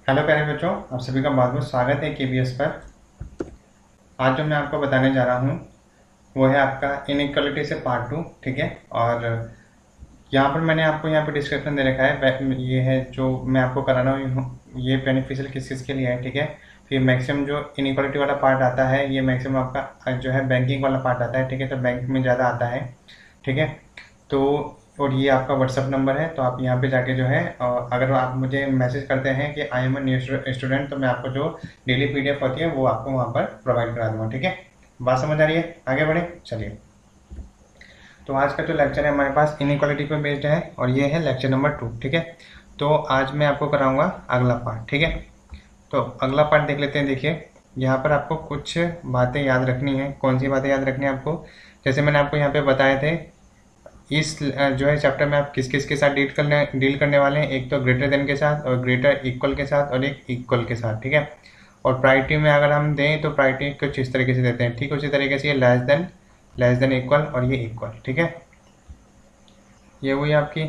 Hello प्यारे बच्चों, आप सभी का बहुत बहुत स्वागत है केबीएस पर। आज जो मैं आपको बताने जा रहा हूँ वो है आपका इनइक्वालिटी से पार्ट 2। ठीक है, और यहाँ पर मैंने आपको यहाँ पर डिस्क्रिप्शन दे रखा है। ये है जो मैं आपको करा रहा हूँ, ये बेनिफिशियल किस किस के लिए है। ठीक है, फिर मैक्सिमम जो इनइक्वालिटी वाला पार्ट आता है ये मैक्सिमम आपका जो है बैंकिंग वाला पार्ट आता है। ठीक है, तो बैंक में ज़्यादा आता है। ठीक है, तो और ये आपका व्हाट्सअप नंबर है, तो आप यहाँ पे जाके जो है अगर आप मुझे मैसेज करते हैं कि I am a new student, तो मैं आपको जो डेली पीडीएफ होती है वो आपको वहाँ पर प्रोवाइड करा दूँगा। ठीक है, बात समझ आ रही है? आगे बढ़े, चलिए। तो आज का जो लेक्चर है हमारे पास इनइक्वालिटी पे बेस्ड है और ये है लेक्चर नंबर 2। ठीक है, तो आज मैं आपको कराऊंगा अगला पार्ट। ठीक है, तो अगला पार्ट देख लेते हैं। देखिए, यहाँ पर आपको कुछ बातें याद रखनी है। कौन सी बातें याद रखनी है आपको? जैसे मैंने आपको यहाँ पे बताए थे, इस जो है चैप्टर में आप किस किस के साथ डील करने वाले हैं। एक तो ग्रेटर देन के साथ, और ग्रेटर इक्वल के साथ, और एक इक्वल के साथ। ठीक है, और प्रायोरिटी में अगर हम दें तो प्रायोरिटी कुछ इस तरीके से देते हैं। ठीक, उसी तरीके से ये लेस देन इक्वल और ये इक्वल। ठीक है, ये हुई आपकी।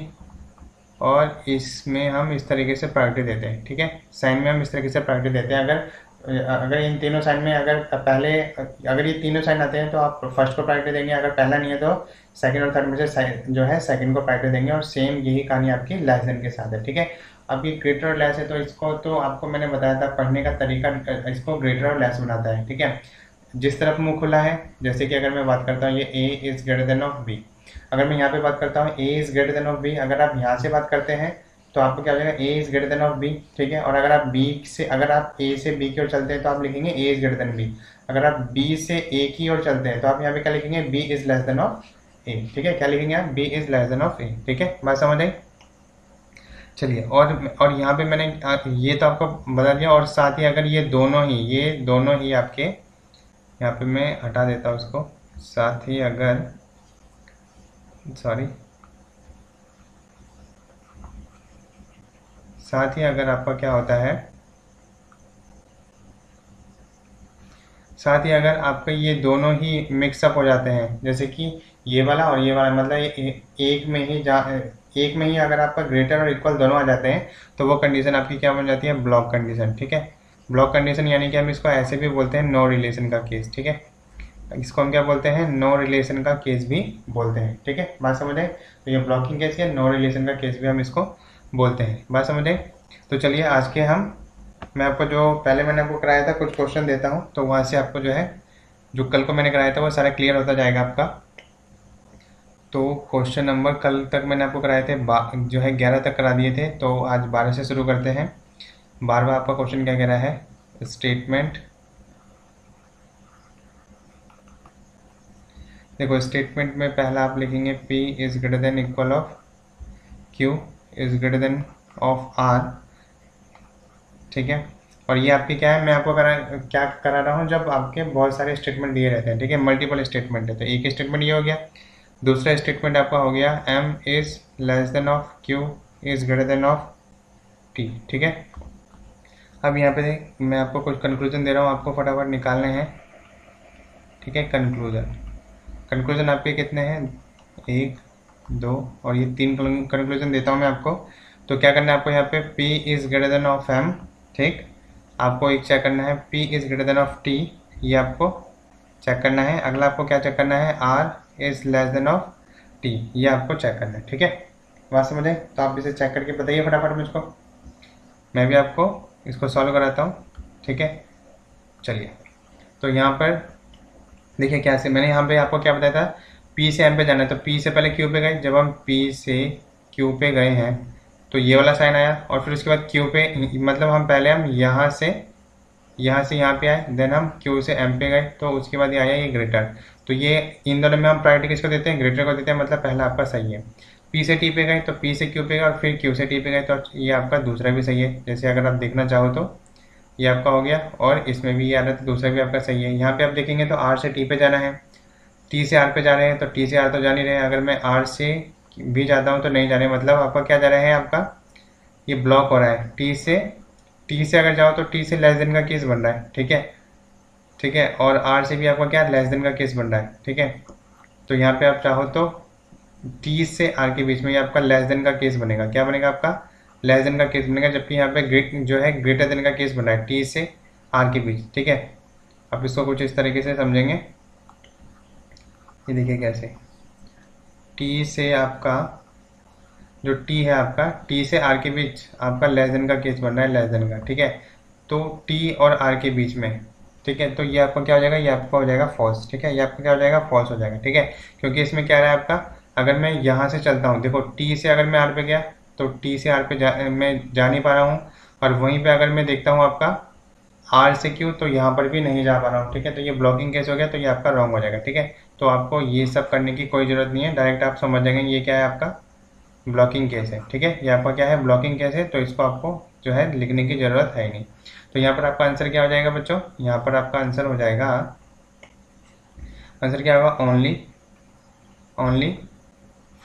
और इसमें हम इस तरीके से प्रायोरिटी देते हैं। ठीक है, साइन में हम इस तरीके से प्रायोरिटी देते हैं। अगर इन तीनों साइन में अगर ये तीनों साइन आते हैं तो आप फर्स्ट को प्रायोरिटी देंगे। अगर पहला नहीं है तो सेकंड और थर्ड में से जो है सेकंड को प्रायोरिटी देंगे। और सेम यही कहानी आपकी लेस देन के साथ है। ठीक है, अब ये ग्रेटर और लेस है तो इसको तो आपको मैंने बताया था, पढ़ने का तरीका इसको ग्रेटर और लेस बनाता है। ठीक है, जिस तरफ मुंह खुला है, जैसे कि अगर मैं बात करता हूँ ये A is greater than of B, अगर मैं यहाँ पे बात करता हूँ A is greater than of B, अगर आप यहाँ से बात करते हैं तो आपको क्या हो जाएगा, A is greater than of B. ठीक है, और अगर आप ए से बी की ओर चलते हैं तो आप लिखेंगे ए इज ग्रेटर देन बी। अगर आप बी से ए की ओर चलते हैं तो आप यहाँ पे क्या लिखेंगे, B is less than of A. ठीक है, क्या लिखेंगे आप, B is less than of A. ठीक है, बात समझ आई? चलिए, और यहाँ पे मैंने ये तो आपको बता दिया। और साथ ही अगर ये दोनों ही आपके, यहाँ पे मैं हटा देता हूँ उसको, साथ ही अगर आपका क्या होता है, साथ ही अगर आपके ये दोनों ही मिक्सअप हो जाते हैं, जैसे कि ये वाला और ये वाला, मतलब एक में ही अगर आपका ग्रेटर और इक्वल दोनों आ जाते हैं तो वो कंडीशन आपकी क्या बन जाती है, ब्लॉक कंडीशन। ठीक है, ब्लॉक कंडीशन यानी कि हम इसको ऐसे भी बोलते हैं नो रिलेशन का केस। ठीक है, इसको हम क्या बोलते हैं, नो रिलेशन का केस भी बोलते हैं। ठीक है, बात समझ आए? तो ये ब्लॉकिंग केस या नो रिलेशन का केस भी हम इसको बोलते हैं। बात समझ आए? तो चलिए, आज के मैं आपको जो पहले मैंने आपको कराया था कुछ क्वेश्चन देता हूँ, तो वहाँ से आपको जो है जो कल को मैंने कराया था वो सारा क्लियर होता जाएगा आपका। तो क्वेश्चन नंबर कल तक मैंने आपको कराए थे जो है 11 तक करा दिए थे, तो आज 12 से शुरू करते हैं। 12वां आपका क्वेश्चन क्या कह रहा है, स्टेटमेंट। देखो, स्टेटमेंट में पहला आप लिखेंगे P is greater than equal of Q is greater than of R। ठीक है, और ये आपकी क्या है, मैं आपको क्या करा रहा हूँ, जब आपके बहुत सारे स्टेटमेंट दिए रहते हैं। ठीक है, मल्टीपल स्टेटमेंट है, तो एक स्टेटमेंट ये हो गया। दूसरा स्टेटमेंट आपका हो गया M is less than of Q is greater than of T। ठीक है, अब यहाँ पे मैं आपको कुछ कंक्लूजन दे रहा हूँ, आपको फटाफट निकालने हैं। ठीक है, कंक्लूजन आपके कितने हैं, 1 2 और ये 3 कंक्लूजन देता हूँ मैं आपको। तो क्या करना है आपको, यहाँ पे P is greater than of M। ठीक, आपको एक चेक करना है P is greater than of T, ये आपको चेक करना है। अगला आपको क्या चेक करना है, R is less than of T, ये आपको चेक करना है। ठीक है, बात समझे? तो आप इसे चेक करके बताइए फटाफट मुझको, मैं भी आपको इसको सॉल्व कराता हूँ। ठीक है, चलिए। तो यहाँ पर देखिए क्या से मैंने यहाँ पे आपको क्या बताया था, P से M पे जाना है, तो P से पहले Q पे गए। जब हम P से Q पे गए हैं तो ये वाला साइन आया, और फिर उसके बाद Q पे, मतलब हम यहाँ से यहाँ पे आए, देन हम Q से M पे गए, तो उसके बाद ये आया ये ग्रेटर। तो ये इन दोनों में हम प्रायोरिटी किसको देते हैं, ग्रेटर को देते हैं, मतलब पहला आपका सही है। P से T पे गए तो P से Q पे गए, और फिर Q से T पे गए, तो ये आपका दूसरा भी सही है। जैसे अगर आप देखना चाहो तो ये आपका हो गया, और इसमें भी ये आ रहा है, तो दूसरा भी आपका सही है। यहाँ पे आप देखेंगे तो R से T पे जाना है, T से R पे जा रहे हैं, तो T से R तो जा नहीं रहे हैं। अगर मैं R से भी जाता हूँ तो नहीं जा रहे, मतलब आपका क्या जा रहा है, आपका ये ब्लॉक हो रहा है। T से अगर जाओ तो T से लेस देन का केस बन रहा है। ठीक है, और R से भी आपका क्या लेस देन का केस बन रहा है। ठीक है, तो यहाँ पे आप चाहो तो T से R के बीच में ये आपका लेस देन का केस बनेगा। क्या बनेगा आपका, लेस देन का केस बनेगा, जबकि यहाँ पे जो है ग्रेटर देन का केस बन रहा है टी से आर के बीच, ठीक है। अब इसको कुछ इस तरीके से समझेंगे, ये देखिए कैसे, टी से आपका जो टी है आपका टी से आर के बीच आपका लेस देन का केस बन रहा है, लेस देन का, ठीक है। तो टी और आर के बीच में, ठीक है, तो ये आपका क्या हो जाएगा, ये आपका हो जाएगा फॉल्स, ठीक है, ये आपका क्या हो जाएगा, फॉल्स हो जाएगा, ठीक है। क्योंकि इसमें क्या रहा है आपका, अगर मैं यहाँ से चलता हूँ, देखो टी से अगर मैं आर पे गया तो टी से आर पे मैं जा नहीं पा रहा हूँ, और वहीं पे अगर मैं देखता हूँ आपका आर से क्यू, तो यहाँ पर भी नहीं जा पा रहा हूँ, ठीक है। तो ये ब्लॉकिंग केस हो गया, तो ये आपका रॉन्ग हो जाएगा, ठीक है। तो आपको ये सब करने की कोई ज़रूरत नहीं है, डायरेक्ट आप समझ जाएंगे ये क्या है, आपका ब्लॉकिंग केस है, ठीक है। ये आपका क्या है, ब्लॉकिंग केस है, तो इसको आपको जो है लिखने की ज़रूरत है ही नहीं। तो यहाँ पर आपका आंसर क्या हो जाएगा बच्चों, यहाँ पर आपका आंसर हो जाएगा, आंसर क्या होगा, only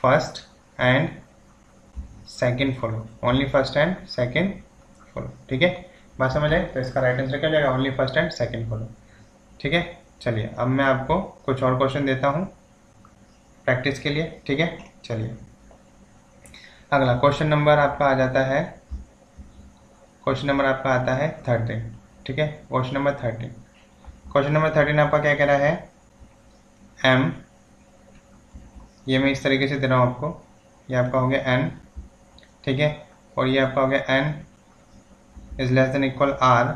first and second follow, only first and second follow, ठीक है। बात समझ आए, तो इसका राइट आंसर क्या हो जाएगा, only first and second follow, ठीक है। चलिए अब मैं आपको कुछ और क्वेश्चन देता हूँ प्रैक्टिस के लिए, ठीक है। चलिए अगला क्वेश्चन नंबर आपका आ जाता है, क्वेश्चन नंबर आपका आता है 13, ठीक है। क्वेश्चन नंबर 13, क्वेश्चन नंबर 13 आपका क्या कह रहा है, एम, ये मैं इस तरीके से दे रहा हूँ आपको, ये आपका हो गया एन, ठीक है, और ये आपका हो गया N is less than equal R,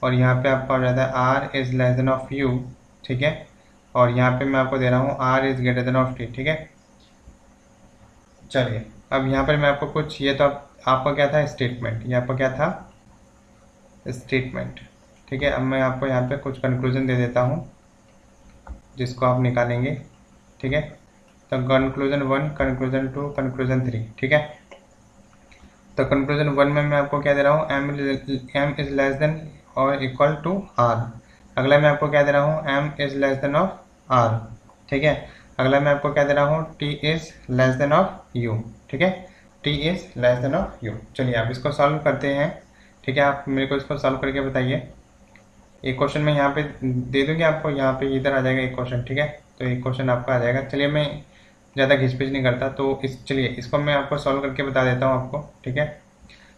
और यहाँ पे आपका हो जाता है R is less than of you, ठीक है, और यहाँ पे मैं आपको दे रहा हूँ R is greater than of T, ठीक है। चलिए अब यहाँ पर मैं आपको कुछ, ये तो आपका क्या था, स्टेटमेंट, ये आपका क्या था, स्टेटमेंट, ठीक है। अब मैं आपको यहाँ पे कुछ कंक्लूजन दे देता हूँ जिसको आप निकालेंगे, ठीक है। तो कंक्लूजन 1, कंक्लूजन 2, कंक्लूजन 3, ठीक है। तो कंक्लूजन 1 में मैं आपको क्या दे रहा हूँ, एम इज लेस देन और इक्वल टू आर। अगला मैं आपको क्या दे रहा हूँ, M is less than of R, ठीक है। अगला मैं आपको क्या दे रहा हूँ, T is less than of you, ठीक है, T is less than of U. चलिए आप इसको सॉल्व करते हैं, ठीक है। आप मेरे को इसको सॉल्व करके बताइए। एक क्वेश्चन मैं यहाँ पे दे दूँगी आपको, यहाँ पे इधर आ जाएगा एक क्वेश्चन, ठीक है। तो एक क्वेश्चन आपका आ जाएगा। चलिए मैं ज़्यादा घिसपिच नहीं करता, तो चलिए इसको मैं आपको सॉल्व करके बता देता हूँ आपको, ठीक है।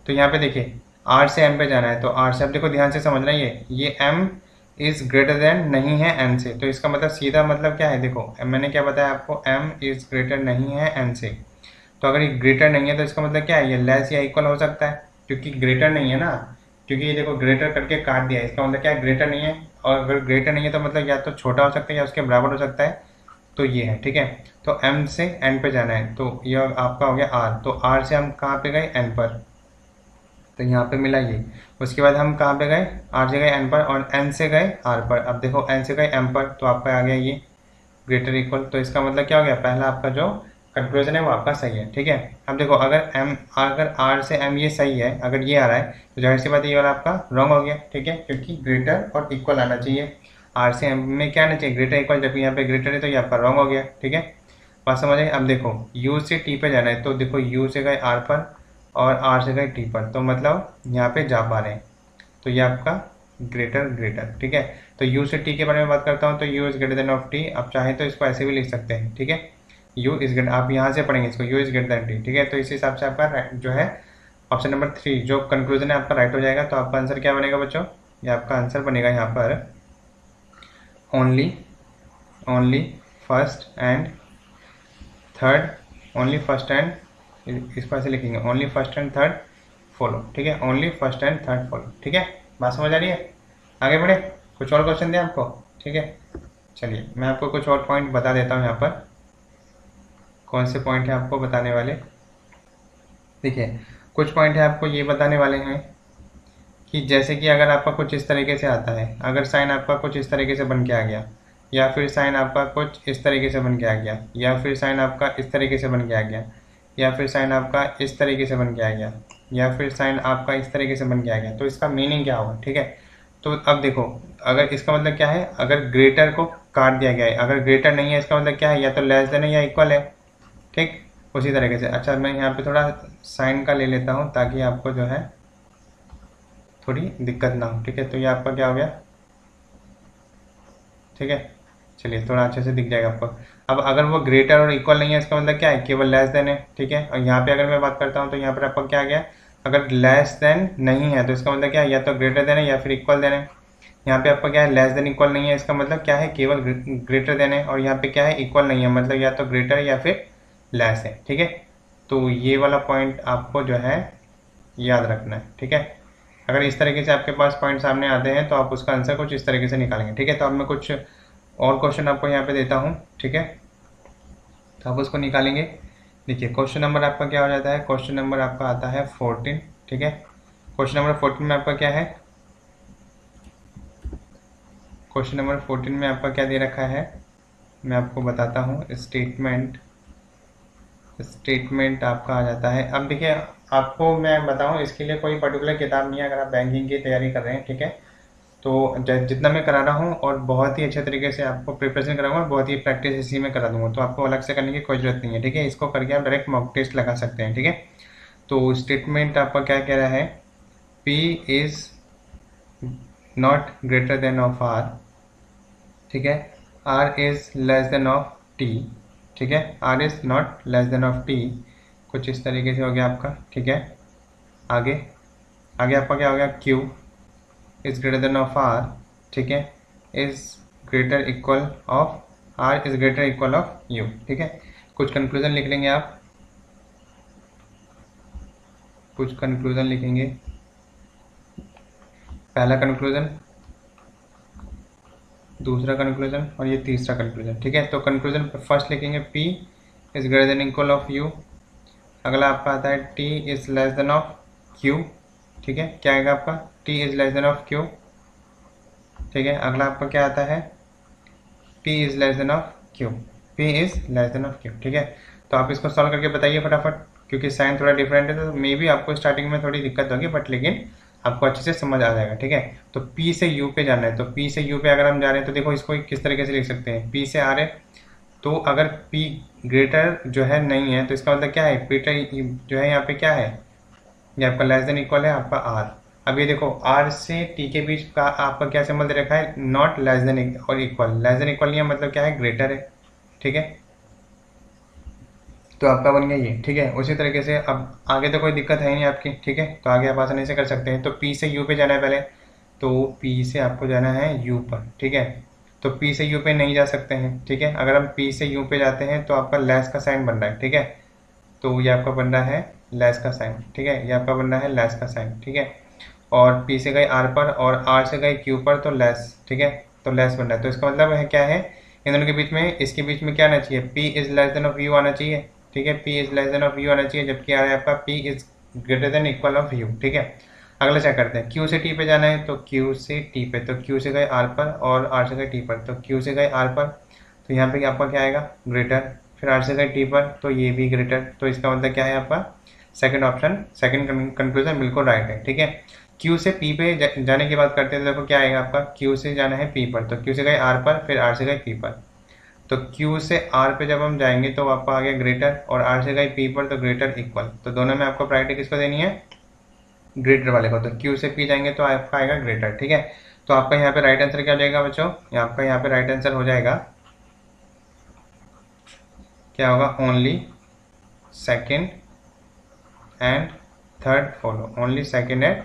तो यहाँ पे देखिए आर से एम पे जाना है, तो आर से, अब देखो ध्यान से समझना, ये एम इज ग्रेटर देन नहीं है एन से, तो इसका मतलब सीधा मतलब क्या है, देखो मैंने क्या बताया आपको, एम इज ग्रेटर नहीं है एन से। तो अगर ये ग्रेटर नहीं है तो इसका मतलब क्या है, ये लेस या इक्वल हो सकता है, क्योंकि ग्रेटर नहीं है ना, क्योंकि ये देखो ग्रेटर करके काट दिया है, इसका मतलब क्या है, ग्रेटर नहीं है। और अगर ग्रेटर नहीं है तो मतलब या तो छोटा हो सकता है या उसके बराबर हो सकता है, तो ये है, ठीक है। तो एम से एन पे जाना है, तो ये आपका हो गया आर, तो आर से हम कहाँ पे गए, एन पर, तो यहाँ पे मिला ये। उसके बाद हम कहाँ पे गए, आर से गए एन पर, और एन से गए आर पर। अब देखो एन से गए एम पर, तो आपका आ गया ये ग्रेटर इक्वल, तो इसका मतलब क्या हो गया, पहला आपका जो कंक्लूजन है वो आपका सही है, ठीक है। अब देखो अगर आर से एम ये सही है, अगर ये आ रहा है, तो जाहिर सी बात है ये वाला आपका रॉन्ग हो गया, ठीक है, क्योंकि ग्रेटर और इक्वल आना चाहिए। आर से एम में क्या आना चाहिए, ग्रेटर इक्वल, जबकि यहाँ पे ग्रेटर है तो ये आपका रॉन्ग हो गया, ठीक है। बात समझ आई। अब देखो यू से टी पे जाना है, तो देखो यू से गए आर पर और आर से गए टी पर, तो मतलब यहाँ पे जा पा रहे हैं, तो ये आपका ग्रेटर, ठीक है। तो यू से टी के बारे में बात करता हूँ, तो you is greater than of T. आप चाहें तो इसको ऐसे भी लिख सकते हैं, ठीक है, यू इज ग्रेटर, आप यहाँ से पढ़ेंगे इसको, you is greater then T, ठीक है। तो इस हिसाब से आपका जो है ऑप्शन नंबर 3 जो कंक्लूजन है आपका राइट हो जाएगा। तो आपका आंसर क्या बनेगा बच्चों, ये आपका आंसर बनेगा यहाँ पर only first and third, only first and, इसको ऐसे लिखेंगे, only first and third follow, ठीक है, only first and third follow, ठीक है। बात समझ आ रही है, आगे बढ़े, कुछ और क्वेश्चन दें आपको, ठीक है। चलिए मैं आपको कुछ और पॉइंट बता देता हूँ यहाँ पर, कौन से पॉइंट है आपको बताने वाले। देखिए कुछ पॉइंट है आपको ये बताने वाले हैं कि जैसे कि अगर आपका कुछ इस तरीके से आता है, अगर साइन आपका कुछ इस तरीके से बन के आ गया, या फिर साइन आपका कुछ इस तरीके से बन के आ गया, या फिर साइन आपका इस तरीके से बन के आ गया, या फिर साइन आपका इस तरीके से बन के आ गया, या फिर साइन आपका इस तरीके से बन के आ गया, तो इसका मीनिंग क्या होगा, ठीक है। तो अब देखो अगर इसका मतलब क्या है, अगर ग्रेटर को काट दिया गया है, अगर ग्रेटर नहीं है इसका मतलब क्या है, या तो लेस देन है या इक्वल है, ठीक, उसी तरीके से। अच्छा मैं यहाँ पे थोड़ा साइन का ले लेता हूँ ताकि आपको जो है थोड़ी दिक्कत ना हो, ठीक है। तो ये आपका क्या हो गया, ठीक है, चलिए थोड़ा अच्छे से दिख जाएगा आपको। अब अगर वो ग्रेटर और इक्वल नहीं है इसका मतलब क्या है, केवल लेस देन है, ठीक है। और यहाँ पे अगर मैं बात करता हूँ तो यहाँ पर आपका क्या आ गया, अगर लेस देन नहीं है तो इसका मतलब क्या है, या तो ग्रेटर देन है या फिर इक्वल देन है। यहाँ पे आपका क्या है, लेस देन इक्वल नहीं है, इसका मतलब क्या है, केवल ग्रेटर देन है। और यहाँ पे क्या है, इक्वल नहीं है, मतलब या तो ग्रेटर या फिर लेस है, ठीक है। तो ये वाला पॉइंट आपको जो है याद रखना है, ठीक है। अगर इस तरीके से आपके पास पॉइंट सामने आते हैं तो आप उसका आंसर कुछ इस तरीके से निकालेंगे, ठीक है। तो अब मैं कुछ और क्वेश्चन आपको यहाँ पे देता हूँ, ठीक है, तो आप उसको निकालेंगे। देखिए क्वेश्चन नंबर आपका क्या हो जाता है, क्वेश्चन नंबर आपका आता है 14, ठीक है। क्वेश्चन नंबर 14 में आपका क्या है, क्वेश्चन नंबर 14 में आपका क्या दे रखा है, मैं आपको बताता हूँ। स्टेटमेंट आपका आ जाता है। अब देखिए आपको मैं बताऊँ, इसके लिए कोई पर्टिकुलर किताब नहीं है अगर आप बैंकिंग की तैयारी कर रहे हैं, ठीक है। तो जितना मैं करा रहा हूँ और बहुत ही अच्छे तरीके से आपको प्रिपरेशन कराऊंगा, बहुत ही प्रैक्टिस इसी में करा दूंगा, तो आपको अलग से करने की कोई जरूरत नहीं है, ठीक है। इसको करके आप डायरेक्ट मॉक टेस्ट लगा सकते हैं, ठीक है। तो स्टेटमेंट आपका क्या कह रहा है, P is not greater than of R, ठीक है। R is less than of T, ठीक है। R is not less than of T, कुछ इस तरीके से हो गया आपका, ठीक है। आगे आगे आपका क्या हो गया, Q is greater than of R, ठीक है, is greater equal of R is greater equal of U, ठीक है। कुछ कंक्लूजन लिख लेंगे आप, कुछ कंक्लूजन लिखेंगे। पहला कंक्लूजन, दूसरा कंक्लूजन और ये तीसरा कंक्लूजन, ठीक है। तो कंक्लूजन फर्स्ट लिखेंगे P is greater than equal of U। अगला आपका आता है T is less than of Q, ठीक है। क्या आएगा आपका, T is less than of Q, ठीक है। अगला आपका क्या आता है, P is less than of Q, P is less than of Q, ठीक है। तो आप इसको सॉल्व करके बताइए फटाफट, क्योंकि साइन थोड़ा डिफरेंट है तो मे भी आपको स्टार्टिंग में थोड़ी दिक्कत होगी, बट लेकिन आपको अच्छे से समझ आ जाएगा, ठीक है। तो P से U पे जाना है, तो P से U पे अगर हम जा रहे हैं तो देखो इसको किस तरीके से लिख सकते हैं, P से R है, तो अगर P ग्रेटर जो है नहीं है तो इसका मतलब क्या है, P जो है यहाँ पे क्या है, ये आपका लेस देन इक्वल है आपका R। अब ये देखो R से T के बीच का आपका क्या सिंबल दे रखा है, नॉट लेस देन और इक्वल, लेस देन इक्वल नहीं है मतलब क्या है, ग्रेटर है, ठीक है। तो आपका बन गया ये, ठीक है। उसी तरीके से अब आगे तो कोई दिक्कत है नहीं आपकी, ठीक है, तो आगे आप आसानी से कर सकते हैं। तो P से U पे जाना है पहले, तो P से आपको जाना है U पर, ठीक है। तो P से U पे नहीं जा सकते हैं, ठीक है। अगर हम P से U पे जाते हैं तो आपका लेस का साइन बन रहा है, ठीक है। तो ये आपका बन रहा है लेस का साइन, ठीक है, ये आपका बन रहा है लेस का साइन, ठीक है। और P से गए R पर और R से गए Q पर तो लेस, ठीक है, तो लेस बन रहा है। तो इसका मतलब है क्या है, इन दोनों के बीच में, इसके बीच में क्या आना चाहिए, P is less than of U आना चाहिए, ठीक है। P is less than of U आना चाहिए, जबकि आ रहा है आपका P is greater than equal of U, ठीक है। अगला क्या करते हैं, Q से T पे जाना है, तो Q से T पे, तो Q से गए R पर और R से गए T पर, तो Q से गए R पर, तो यहाँ पे आपका क्या आएगा, ग्रेटर। फिर R से गए T पर, तो ये भी ग्रेटर। तो इसका मतलब क्या है आपका, सेकंड ऑप्शन, सेकंड कंक्लूजन बिल्कुल राइट है, ठीक है। Q से P पे जाने की बात करते हैं तो देखो क्या आएगा आपका, Q से जाना है P पर, तो Q से गए R पर, फिर R से गए P पर, तो Q से R पे जब हम जाएंगे तो आपका आ गया ग्रेटर, और R से गए P पर तो ग्रेटर इक्वल। तो दोनों में आपको प्रायोरिटी किसको देनी है, ग्रेटर वाले को। तो Q से P जाएंगे तो आपका आएगा ग्रेटर, ठीक है। तो आपका यहाँ पे राइट आंसर क्या हो जाएगा बच्चों, आपका यहाँ पे राइट आंसर हो जाएगा, क्या होगा, only second and third follow, only second and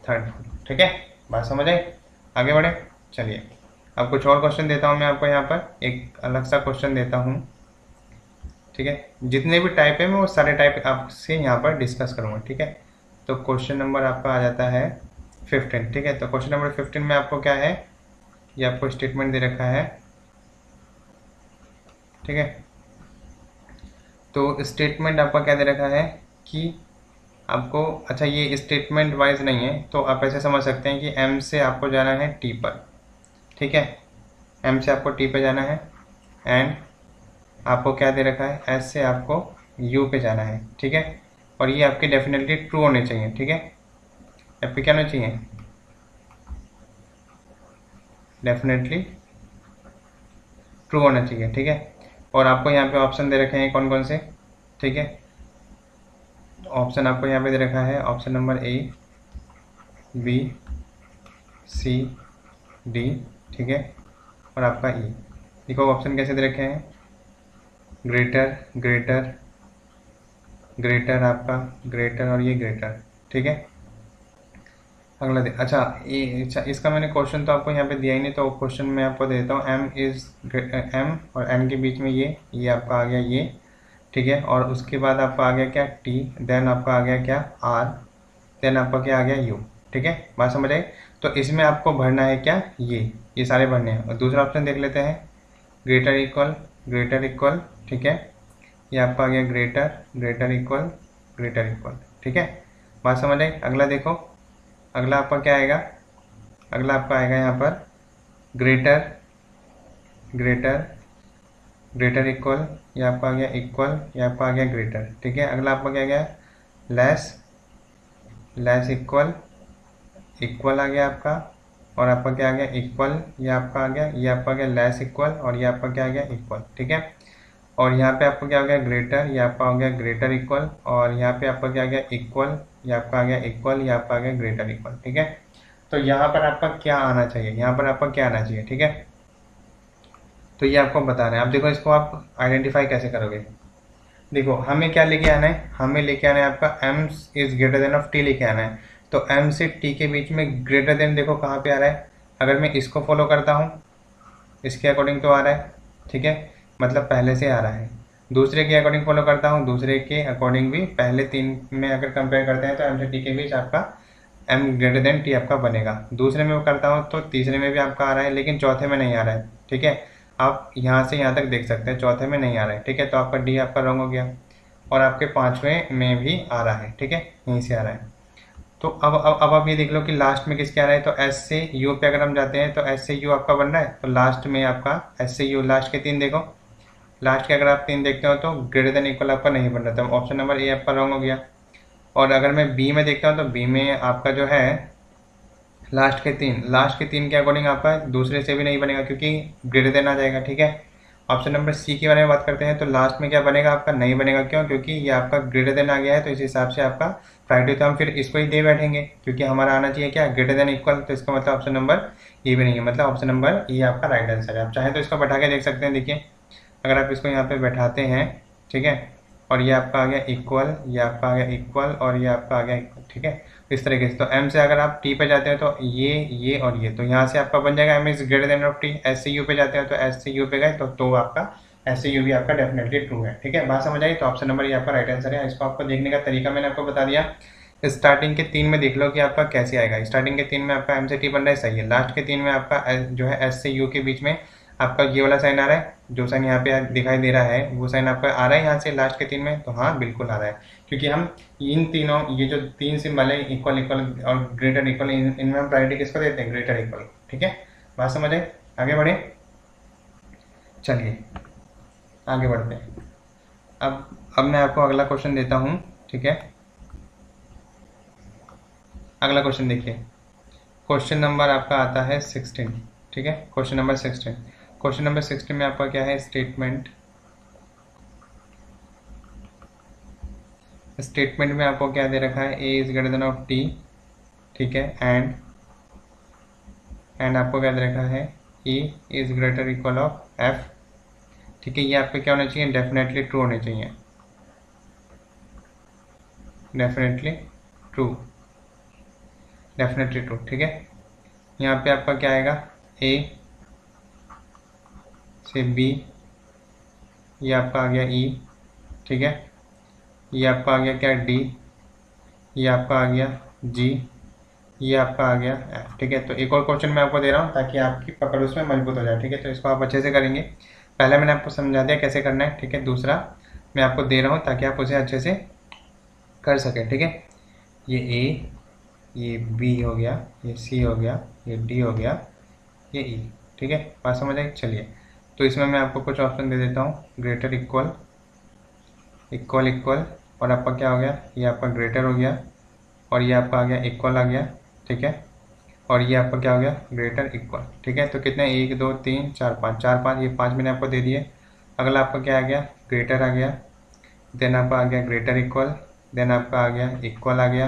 third follow, ठीक है। बात समझ आई, आगे बढ़े, चलिए। अब कुछ और क्वेश्चन देता हूँ मैं आपको, यहाँ पर एक अलग सा क्वेश्चन देता हूँ, ठीक है। जितने भी टाइप है मैं वो सारे टाइप आपसे यहाँ पर डिस्कस करूँगा, ठीक है। तो क्वेश्चन नंबर आपका आ जाता है 15, ठीक है। तो क्वेश्चन नंबर 15 में आपको क्या है, ये आपको स्टेटमेंट दे रखा है, ठीक है। तो स्टेटमेंट आपका क्या दे रखा है कि आपको, अच्छा ये स्टेटमेंट वाइज नहीं है, तो आप ऐसे समझ सकते हैं कि M से आपको जाना है T पर, ठीक है। M से आपको T पे जाना है, एंड आपको क्या दे रखा है, S से आपको U पे जाना है, ठीक है। और ये आपके डेफिनेटली ट्रू होने चाहिए, ठीक है। यहाँ पे क्या होना चाहिए, डेफिनेटली ट्रू होना चाहिए, ठीक है। और आपको यहाँ पे ऑप्शन दे रखे हैं कौन कौन से, ठीक है। ऑप्शन आपको यहाँ पे दे रखा है, option number A, B, C, D, ठीक है, और आपका E। देखो ऑप्शन कैसे दे रखे हैं, ग्रेटर ग्रेटर ग्रेटर आपका ग्रेटर और ये ग्रेटर, ठीक है। अगला अच्छा इसका मैंने क्वेश्चन तो आपको यहाँ पे दिया ही नहीं, तो क्वेश्चन मैं आपको दे देता हूँ। एम और एन के बीच में ये आपका आ गया ये, ठीक है। और उसके बाद आपका आ गया क्या टी, देन आपका आ गया क्या आर, देन आपका क्या आ गया यू, ठीक है। बात समझ आई। तो इसमें आपको भरना है क्या ये सारे भरने हैं। और दूसरा ऑप्शन देख लेते हैं, ग्रेटर इक्वल, ठीक है। ये आपका आ गया ग्रेटर इक्वल, ठीक है। बात समझ आई। अगला देखो, अगला आपका क्या आएगा, अगला आपका आएगा यहाँ पर ग्रेटर इक्वल, ये आपका आ गया इक्वल, ये आपका आ गया ग्रेटर, ठीक है। अगला आपका क्या गया लेस इक्वल आ गया आपका, और आपका क्या आ गया इक्वल, ये आपका आ गया, ये आपका आ गया लेस इक्वल, और ये आपका क्या आ गया इक्वल, ठीक है। और यहाँ पे आपका क्या हो गया ग्रेटर, ये आपका हो गया ग्रेटर इक्वल, और यहाँ पे आपका क्या आ गया इक्वल, ये आपका आ गया इक्वल, ये आपका आ गया ग्रेटर इक्वल, ठीक है। तो यहाँ पर आपका क्या आना चाहिए, यहाँ पर आपका क्या आना चाहिए, ठीक है। तो ये आपको बता रहे हैं। अब देखो इसको आप आइडेंटिफाई कैसे करोगे। देखो हमें क्या लेके आना है, हमें लेके आना है आपका m is greater than of t लेके आना है। तो m से t के बीच में ग्रेटर देन देखो कहाँ पे आ रहा है। अगर मैं इसको फॉलो करता हूँ, इसके अकॉर्डिंग तो आ रहा है, ठीक है, मतलब पहले से आ रहा है। दूसरे के अकॉर्डिंग फॉलो करता हूँ, दूसरे के अकॉर्डिंग भी पहले तीन में अगर कंपेयर करते हैं तो m से t के बीच आपका m ग्रेटर देन t आपका बनेगा। दूसरे में करता हूँ तो तीसरे में भी आपका आ रहा है, लेकिन चौथे में नहीं आ रहा है, ठीक है। आप यहाँ से यहाँ तक देख सकते हैं, चौथे में नहीं आ रहा है, ठीक है। तो आपका डी आपका रॉन्ग हो गया, और आपके पाँचवें में भी आ रहा है, ठीक है, यहीं से आ रहा है। तो अब आप ये देख लो कि लास्ट में किसके आ रहा है। तो एस से यू पे अगर हम जाते हैं तो एस से यू आपका बन रहा है, तो लास्ट में आपका एस से यू, लास्ट के तीन देखो, लास्ट के अगर आप तीन देखते हो तो ग्रेटर देन इक्वल आपका नहीं बन रहा था, ऑप्शन नंबर ए आपका रॉन्ग हो गया। और अगर मैं बी में देखता हूँ तो बी में आपका जो है लास्ट के तीन के अकॉर्डिंग आपका दूसरे से भी नहीं बनेगा, क्योंकि ग्रेटर देन आ जाएगा, ठीक है। ऑप्शन नंबर सी के बारे में बात करते हैं, तो लास्ट में क्या बनेगा आपका नहीं बनेगा, क्यों, क्योंकि ये आपका ग्रेटर देन आ गया है। तो इस हिसाब से आपका प्रायोरिटी तो हम फिर इसको ही दे बैठेंगे, क्योंकि हमारा आना चाहिए क्या ग्रेटर देन इक्वल। तो इसका मतलब ऑप्शन नंबर ये भी नहीं है, मतलब ऑप्शन नंबर ये आपका राइट आंसर है। आप चाहें तो इसको बैठा के देख सकते हैं। देखिए अगर आप इसको यहाँ पे बैठाते हैं, ठीक है, और ये आपका आ गया इक्वल, ये आपका आ गया इक्वल, और ये आपका आ गया इक्वल, ठीक है, इस तरीके से। तो m से अगर आप t पे जाते हैं तो ये और ये, तो यहाँ से आपका बन जाएगा m is greater than of t। s से u पे जाते हैं तो s से u पे गए तो आपका s से u भी आपका डेफिनेटली ट्रू है, ठीक है। बात समझ आई। तो ऑप्शन नंबर ये आपका राइट आंसर है। इसको आपको देखने का तरीका मैंने आपको बता दिया। स्टार्टिंग के तीन में देख लो कि आपका कैसे आएगा। स्टार्टिंग के तीन में आपका m से t बन रहा है, सही है। लास्ट के तीन में आपका जो है s से u के बीच में आपका ये वाला साइन आ रहा है, जो साइन यहाँ पे दिखाई दे रहा है वो साइन आपका आ रहा है यहाँ से लास्ट के तीन में। तो हाँ बिल्कुल आ रहा है, क्योंकि हम इन तीनों, ये जो तीन सिंबल है इक्वल और ग्रेटर इक्वल, इनमें हम प्रायोरिटी किसको देते हैं, ग्रेटर इक्वल, ठीक है। बात समझ आए, आगे बढ़े, चलिए आगे बढ़ते हैं। अब मैं आपको अगला क्वेश्चन देता हूँ, ठीक है। अगला क्वेश्चन देखिए, क्वेश्चन नंबर आपका आता है 16, ठीक है। क्वेश्चन नंबर 16 में आपका क्या है, स्टेटमेंट में आपको क्या दे रखा है, a is greater than of t, ठीक है, एंड आपको क्या दे रखा है, e is greater equal of f, ठीक है। ये आपके क्या होना चाहिए, डेफिनेटली ट्रू होने चाहिए, डेफिनेटली ट्रू, ठीक है। यहाँ पे आपका क्या आएगा, a से b, ये आपका आ गया e, ठीक है, ये आपका आ गया क्या d, ये आपका आ गया g, ये आपका आ गया f, ठीक है। तो एक और क्वेश्चन मैं आपको दे रहा हूँ ताकि आपकी पकड़ उसमें मजबूत हो जाए, ठीक है। तो इसको आप अच्छे से करेंगे। पहले मैंने आपको समझा दिया कैसे करना है, ठीक है। दूसरा मैं आपको दे रहा हूँ ताकि आप उसे अच्छे से कर सकें, ठीक है। ये a, ये b हो गया, ये c हो गया, ये d हो गया, ये e, ठीक है। बात समझ आई। चलिए तो इसमें मैं आपको कुछ ऑप्शन दे देता हूँ, ग्रेटर इक्वल, और आपका क्या हो गया, ये आपका ग्रेटर हो गया, और ये आपका आ गया इक्वल आ गया, ठीक है, और ये आपका क्या हो गया, ग्रेटर इक्वल, ठीक है। तो कितने, 1 2 3 4 5, ये 5 मैंने आपको दे दिए। अगला आपका क्या आ गया, ग्रेटर आ गया, देन आपका आ गया ग्रेटर इक्वल, देन आपका आ गया इक्वल आ गया,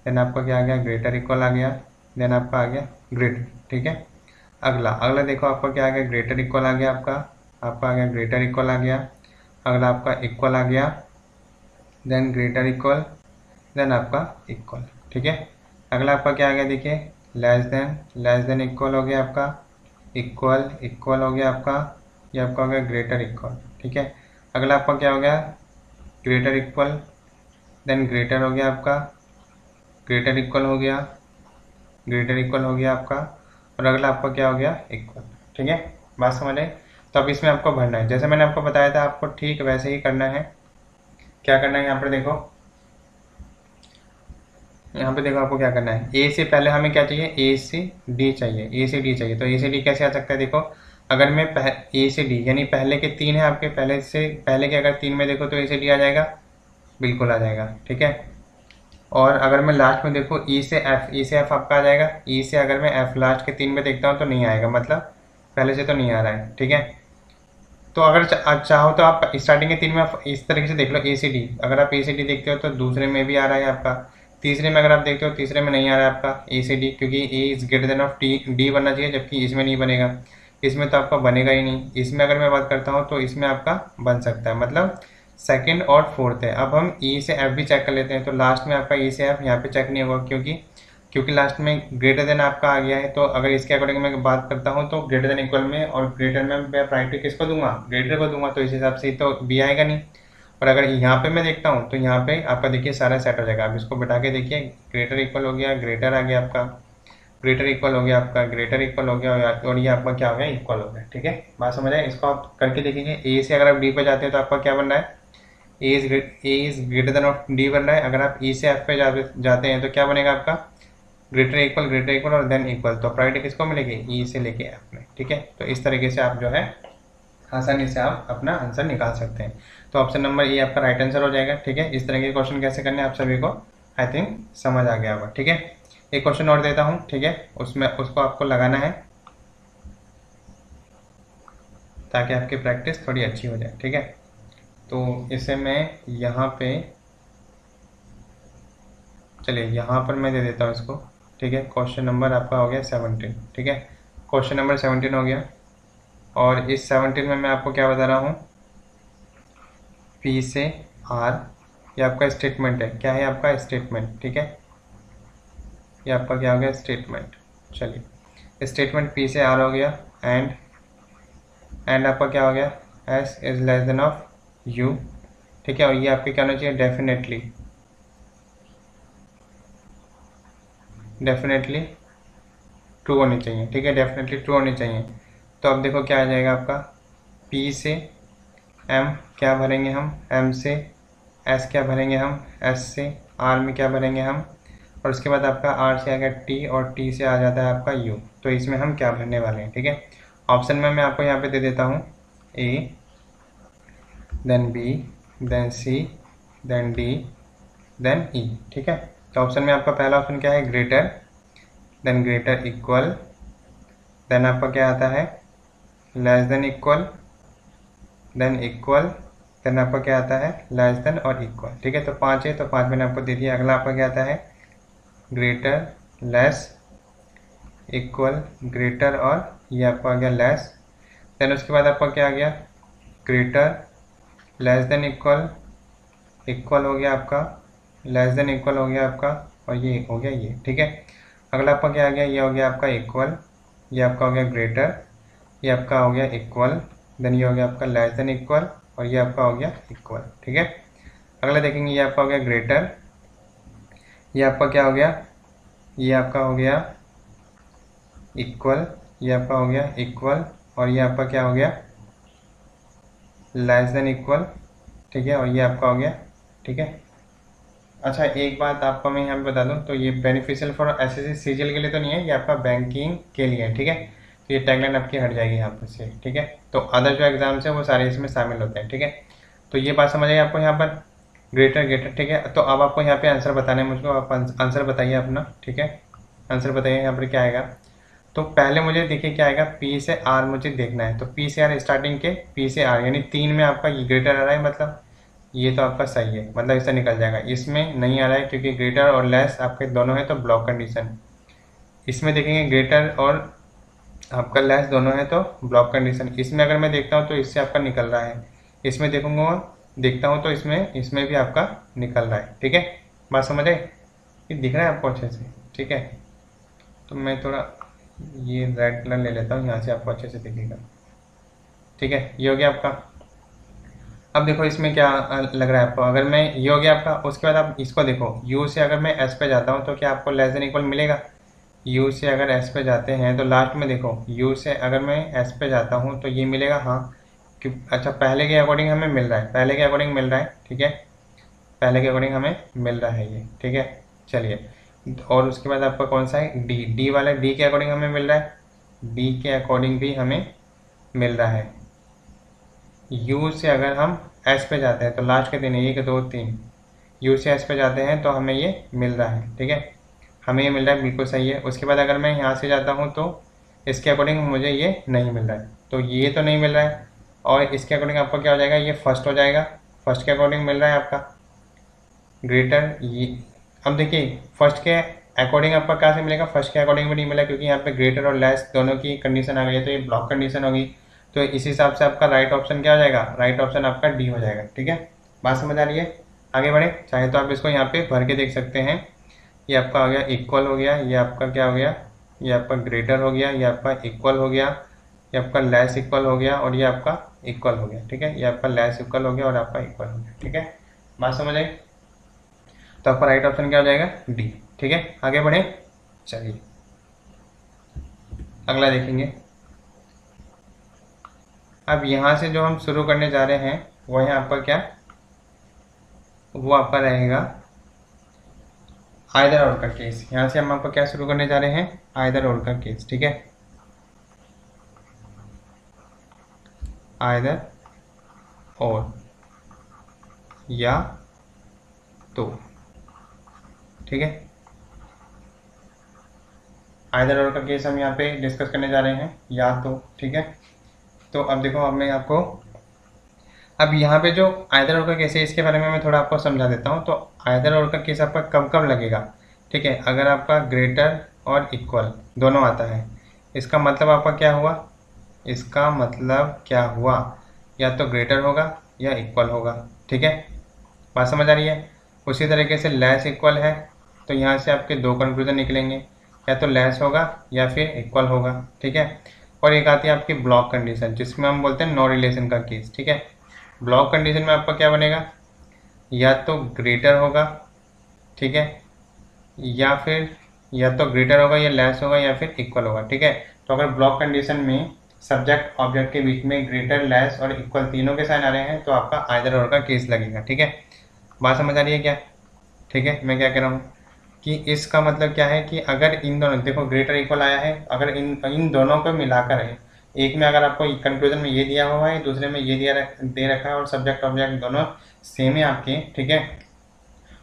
देन आपका क्या आ गया, ग्रेटर इक्वल आ गया, देन आपका आ गया ग्रेटर, ठीक है। अगला देखो आपका क्या आ गया, ग्रेटर इक्वल आ गया, आपका आ गया ग्रेटर इक्वल आ गया। अगला आपका इक्वल आ गया, देन ग्रेटर इक्वल, देन आपका इक्वल, ठीक है। अगला आपका क्या आ गया देखिए, लेस देन इक्वल हो गया आपका, इक्वल इक्वल हो गया आपका, ये आपका हो गया ग्रेटर इक्वल, ठीक है। अगला आपका क्या हो गया, ग्रेटर इक्वल, देन ग्रेटर हो गया आपका, ग्रेटर इक्वल हो गया, ग्रेटर इक्वल हो गया आपका, और अगला आपका क्या हो गया, इक्वल, ठीक है। बात समझ आई। तो अब इसमें आपको भरना है, जैसे मैंने आपको बताया था आपको ठीक वैसे ही करना है। क्या करना है यहाँ पर देखो, यहाँ पे देखो आपको क्या करना है, ए से पहले हमें क्या चाहिए, ए से डी चाहिए, ए से डी चाहिए। तो ए से डी कैसे आ सकता है देखो, अगर मैं ए से डी यानी पहले के 3 है आपके, पहले के अगर 3 में देखो तो ए से डी आ जाएगा, बिल्कुल आ जाएगा, ठीक है। और अगर मैं लास्ट में देखो ई से एफ आपका आ जाएगा, ई से अगर मैं एफ लास्ट के 3 में देखता हूँ तो नहीं आएगा, मतलब पहले से तो नहीं आ रहा है, ठीक है। तो अगर चाहो तो आप स्टार्टिंग के 3 में आप इस तरीके से देख लो, ए सी डी, अगर आप ए सी डी देखते हो तो दूसरे में भी आ रहा है आपका, तीसरे में अगर आप देखते हो तीसरे में नहीं आ रहा है आपका ए सी डी, क्योंकि A is greater than of D बनना चाहिए, जबकि इसमें नहीं बनेगा, इसमें तो आपका बनेगा ही नहीं। इसमें अगर मैं बात करता हूँ तो इसमें आपका बन सकता है, मतलब सेकंड और फोर्थ है। अब हम ई से एफ भी चेक कर लेते हैं, तो लास्ट में आपका ई से एफ यहाँ पे चेक नहीं होगा, क्योंकि लास्ट में ग्रेटर देन आपका आ गया है। तो अगर इसके अकॉर्डिंग मैं बात करता हूँ तो ग्रेटर देन इक्वल में, और ग्रेटर में मैं प्रायोरिटी किसको दूंगा, ग्रेटर को दूंगा, तो इस हिसाब से तो बी आएगा नहीं। और अगर यहाँ पे मैं देखता हूँ तो यहाँ पे आपका देखिए सारा सेट हो जाएगा। आप इसको बिठा के देखिए, ग्रेटर इक्वल हो गया, ग्रेटर आ गया आपका, ग्रेटर इक्वल हो गया आपका, ग्रेटर इक्वल हो गया, और ये आपका क्या हो गया, इक्वल हो गया, ठीक है। बात समझ आए। इसको आप करके देखेंगे, ए से अगर आप डी पे जाते हैं तो आपका क्या बन रहा है, ए is greater than of D बन रहा है। अगर आप ई से एफ पे जाते हैं तो क्या बनेगा आपका, ग्रेटर इक्वल और देन इक्वल। तो प्रायोरिटी किसको मिलेगी, ई से लेके एफ में, ठीक है। तो इस तरीके से आप जो है आसानी से आप अपना आंसर निकाल सकते हैं। तो ऑप्शन नंबर ए आपका राइट आंसर हो जाएगा, ठीक है। इस तरह के क्वेश्चन कैसे करने हैं आप सभी को आई थिंक समझ आ गया होगा, ठीक है। एक क्वेश्चन और देता हूँ, ठीक है, उसमें उसको आपको लगाना है ताकि आपकी प्रैक्टिस थोड़ी अच्छी हो जाए, ठीक है। तो इसे मैं यहाँ पे, चलिए यहाँ पर मैं दे देता हूँ इसको, ठीक है। क्वेश्चन नंबर आपका हो गया 17, ठीक है। क्वेश्चन नंबर 17 हो गया, और इस 17 में मैं आपको क्या बता रहा हूँ, पी से आर, ये आपका स्टेटमेंट है, क्या है आपका स्टेटमेंट, ठीक है। ये आपका क्या हो गया, स्टेटमेंट। चलिए स्टेटमेंट पी से आर हो गया, एंड आपका क्या हो गया, S is less than of you, ठीक है। और ये आपके क्या होना चाहिए, डेफिनेटली ट्रू होनी चाहिए, ठीक है, डेफिनेटली ट्रू होनी चाहिए। तो अब देखो क्या आ जाएगा आपका, पी से एम क्या भरेंगे हम, एम से एस क्या भरेंगे हम, एस से आर में क्या भरेंगे हम, और उसके बाद आपका आर से आ गया टी, और टी से आ जाता है आपका यू। तो इसमें हम क्या भरने वाले हैं, ठीक है। ऑप्शन में मैं आपको यहाँ पे दे देता हूँ, ए, देन बी, देन सी, देन डी, देन ई, ठीक है। तो ऑप्शन में आपका पहला ऑप्शन क्या है, greater, then greater equal, then आपका क्या आता है, less than equal, then equal, then आपका क्या आता है, लेस देन और इक्वल, ठीक है। तो 5 है, तो 5 मैंने आपको दे दिया। अगला आपका क्या आता है, ग्रेटर, लेस, इक्वल, ग्रेटर, और ये आपका आ गया लेस। देन उसके बाद आपका क्या आ गया, greater, less than equal, equal हो गया आपका, लेस देन इक्वल हो गया आपका, और ये हो गया ये, ठीक है। अगला आपका क्या आ गया, ये हो गया आपका इक्वल, ये आपका हो गया ग्रेटर, ये आपका हो गया इक्वल, देन ये हो गया आपका लेस देन इक्वल, और ये आपका हो गया इक्वल, ठीक है। अगला देखेंगे, ये आपका हो गया ग्रेटर, ये आपका क्या हो गया, ये आपका हो गया इक्वल, ये आपका हो गया इक्वल, और ये आपका क्या हो गया, लेस देन इक्वल, ठीक है, और ये आपका हो गया, ठीक है। अच्छा एक बात आपको मैं यहाँ पे बता दूँ, तो ये बेनिफिशियल फॉर एसएससी सीजीएल के लिए तो नहीं है, ये आपका बैंकिंग के लिए है, ठीक है। तो ये टैगलाइन आपकी हट जाएगी यहाँ पर से, ठीक है। तो अदर जो एग्जाम्स है वो सारे इसमें शामिल होते हैं, ठीक है। तो ये बात समझ आई आपको यहाँ पर, ग्रेटर, ठीक है। तो अब आपको यहाँ पे आंसर बताना है मुझको, आप आंसर बताइए अपना, ठीक है। आंसर बताइए यहाँ पर क्या आएगा। तो पहले मुझे देखिए क्या आएगा, पी से आर मुझे देखना है। तो पी से आर स्टार्टिंग के पी से आर यानी 3 में आपका ये ग्रेटर आ रहा है, मतलब ये तो आपका सही है, मतलब इससे निकल जाएगा। इसमें नहीं आ रहा है क्योंकि ग्रेटर और लेस आपके दोनों है तो ब्लॉक कंडीशन। इसमें देखेंगे ग्रेटर और आपका लेस दोनों है तो ब्लॉक कंडीशन। इसमें अगर मैं देखता हूँ तो इससे आपका निकल रहा है, इसमें देखूंगा, देखता हूँ तो इसमें भी आपका निकल रहा है। ठीक है, बात समझ आई? ये दिख रहा है आपको अच्छे से? ठीक है, तो मैं थोड़ा ये रेड कलर ले लेता हूँ, यहाँ से आपको अच्छे से दिखेगा। ठीक है, ये हो गया आपका। अब देखो इसमें क्या लग रहा है आपको, अगर मैं, ये हो गया आपका। उसके बाद आप इसको देखो, u से अगर मैं s पे जाता हूँ तो क्या आपको लेस देन इक्वल मिलेगा? u से अगर s पे जाते हैं तो लास्ट में देखो, u से अगर मैं s पे जाता हूँ तो ये मिलेगा, हाँ कि अच्छा पहले के अकॉर्डिंग हमें मिल रहा है, पहले के अकॉर्डिंग मिल रहा है। ठीक है, पहले के अकॉर्डिंग हमें मिल रहा है ये। ठीक है, चलिए, और उसके बाद आपका कौन सा है? डी वाला, डी के अकॉर्डिंग हमें मिल रहा है, डी के अकॉर्डिंग भी हमें मिल रहा है। u से अगर हम s पे जाते हैं तो लास्ट के दिन 1 2 3, u से s पे जाते हैं तो हमें ये मिल रहा है। ठीक है, हमें ये मिल रहा है, बिल्कुल सही है। उसके बाद अगर मैं यहाँ से जाता हूँ तो इसके अकॉर्डिंग मुझे ये नहीं मिल रहा है, तो ये तो नहीं मिल रहा है। और इसके अकॉर्डिंग आपका क्या हो जाएगा? ये फर्स्ट हो जाएगा, फर्स्ट के अकॉर्डिंग मिल रहा है आपका ग्रेटर ये। अब देखिए फर्स्ट के अकॉर्डिंग आपका कहाँ से मिलेगा? फर्स्ट के अकॉर्डिंग भी नहीं मिला, क्योंकि यहाँ पे ग्रेटर और लेस दोनों की कंडीशन आ गई है, तो ये ब्लॉक कंडीशन होगी। तो इस हिसाब से आपका राइट ऑप्शन क्या हो जाएगा? राइट ऑप्शन आपका डी हो जाएगा। ठीक है, बात समझ आ रही है? आगे बढ़े, चाहे तो आप इसको यहाँ पे भर के देख सकते हैं। ये आपका हो गया इक्वल हो गया, ये आपका क्या हो गया? ये आपका ग्रेटर हो गया, ये आपका इक्वल हो गया, ये आपका लेस इक्वल हो गया, और ये आपका इक्वल हो गया। ठीक है, ये आपका लेस इक्वल हो गया और आपका इक्वल हो गया। ठीक है, बात समझ आई? तो आपका राइट ऑप्शन क्या हो जाएगा? डी। ठीक है, आगे बढ़े, चलिए अगला देखेंगे। अब यहाँ से जो हम शुरू करने जा रहे हैं वो है आपका क्या? वो आपका रहेगा आइदर और का केस। यहाँ से हम आपका क्या शुरू करने जा रहे हैं? आइदर और का केस। ठीक है, आइदर और या तो। ठीक है, आइदर और का केस हम यहाँ पे डिस्कस करने जा रहे हैं, या तो। ठीक है, तो अब देखो, अब मैं आपको, अब यहाँ पे जो आइदर और का केस है इसके बारे में मैं थोड़ा आपको समझा देता हूँ। तो आइदर और का केस आपका कब कब लगेगा? ठीक है, अगर आपका ग्रेटर और इक्वल दोनों आता है, इसका मतलब आपका क्या हुआ? इसका मतलब क्या हुआ? या तो ग्रेटर होगा या इक्वल होगा। ठीक है, बात समझ आ रही है? उसी तरीके से लेस इक्वल है, तो यहाँ से आपके दो कंक्लूजन निकलेंगे, या तो लेस होगा या फिर इक्वल होगा। ठीक है, और एक आती है आपकी ब्लॉक कंडीशन, जिसमें हम बोलते हैं नो रिलेशन का केस। ठीक है, ब्लॉक कंडीशन में आपका क्या बनेगा? या तो ग्रेटर होगा, ठीक है, या फिर या तो ग्रेटर होगा या लेस होगा या फिर इक्वल होगा। ठीक है, तो अगर ब्लॉक कंडीशन में सब्जेक्ट ऑब्जेक्ट के बीच में ग्रेटर, लेस और इक्वल तीनों के साइन आ रहे हैं तो आपका आइदर और का केस लगेगा। ठीक है, बात समझ आ रही है क्या? ठीक है, मैं क्या कह रहा हूँ कि इसका मतलब क्या है कि अगर इन दोनों, देखो ग्रेटर इक्वल आया है, अगर इन दोनों को मिलाकर है, एक में अगर आपको कंक्लूजन में ये दिया हुआ है, दूसरे में ये दे रखा है, और सब्जेक्ट ऑब्जेक्ट दोनों सेम है आपके। ठीक है,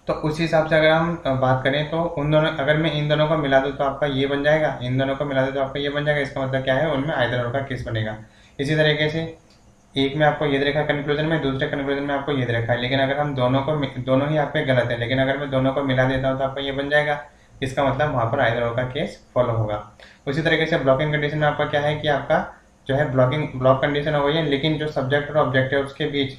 तो उस हिसाब से अगर हम बात करें तो उन दोनों, अगर मैं इन दोनों को मिला दूँ तो आपका ये बन जाएगा, इन दोनों को मिला दूँ तो आपका ये बन जाएगा। इसका मतलब क्या है? उनमें आइदर और का केस बनेगा। इसी तरीके से एक में आपको ये दे रखा है कंक्लूजन में, दूसरे कंक्लूजन में आपको ये दे रखा है, लेकिन अगर हम दोनों ही आपके गलत है, लेकिन अगर मैं दोनों को मिला देता हूँ तो आपका ये बन जाएगा। इसका मतलब वहाँ पर आइदर और का केस फॉलो होगा। उसी तरीके से ब्लॉकिंग कंडीशन में आपका क्या है कि आपका जो है ब्लॉक कंडीशन हो गई है, लेकिन जो सब्जेक्ट और ऑब्जेक्ट है उसके बीच,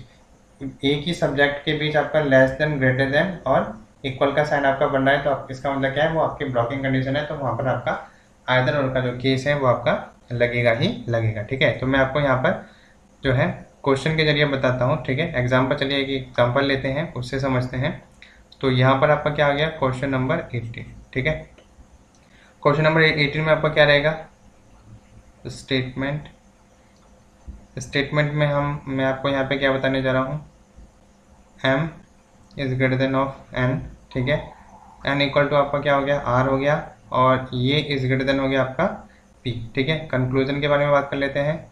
एक ही सब्जेक्ट के बीच आपका लेस देन, ग्रेटर देन और इक्वल का साइन आपका बन रहा है, तो इसका मतलब क्या है? वो आपकी ब्लॉकिंग कंडीशन है, तो वहाँ पर आपका आइदर और का जो केस है वो आपका लगेगा ही लगेगा। ठीक है, तो मैं आपको यहाँ पर जो है क्वेश्चन के जरिए बताता हूँ। ठीक है, एग्जाम्पल, चलिए एक एग्जाम्पल लेते हैं, उससे समझते हैं। तो यहाँ पर आपका क्या आ गया? Question number 18। ठीक है, क्वेश्चन नंबर 18 में आपका क्या रहेगा? स्टेटमेंट में मैं आपको यहाँ पे क्या बताने जा रहा हूँ? m is greater than of n। ठीक है, n इक्वल टू आपका क्या हो गया? r हो गया, और ये इज ग्रेटर देन हो गया आपका p। ठीक है, कंक्लूजन के बारे में बात कर लेते हैं।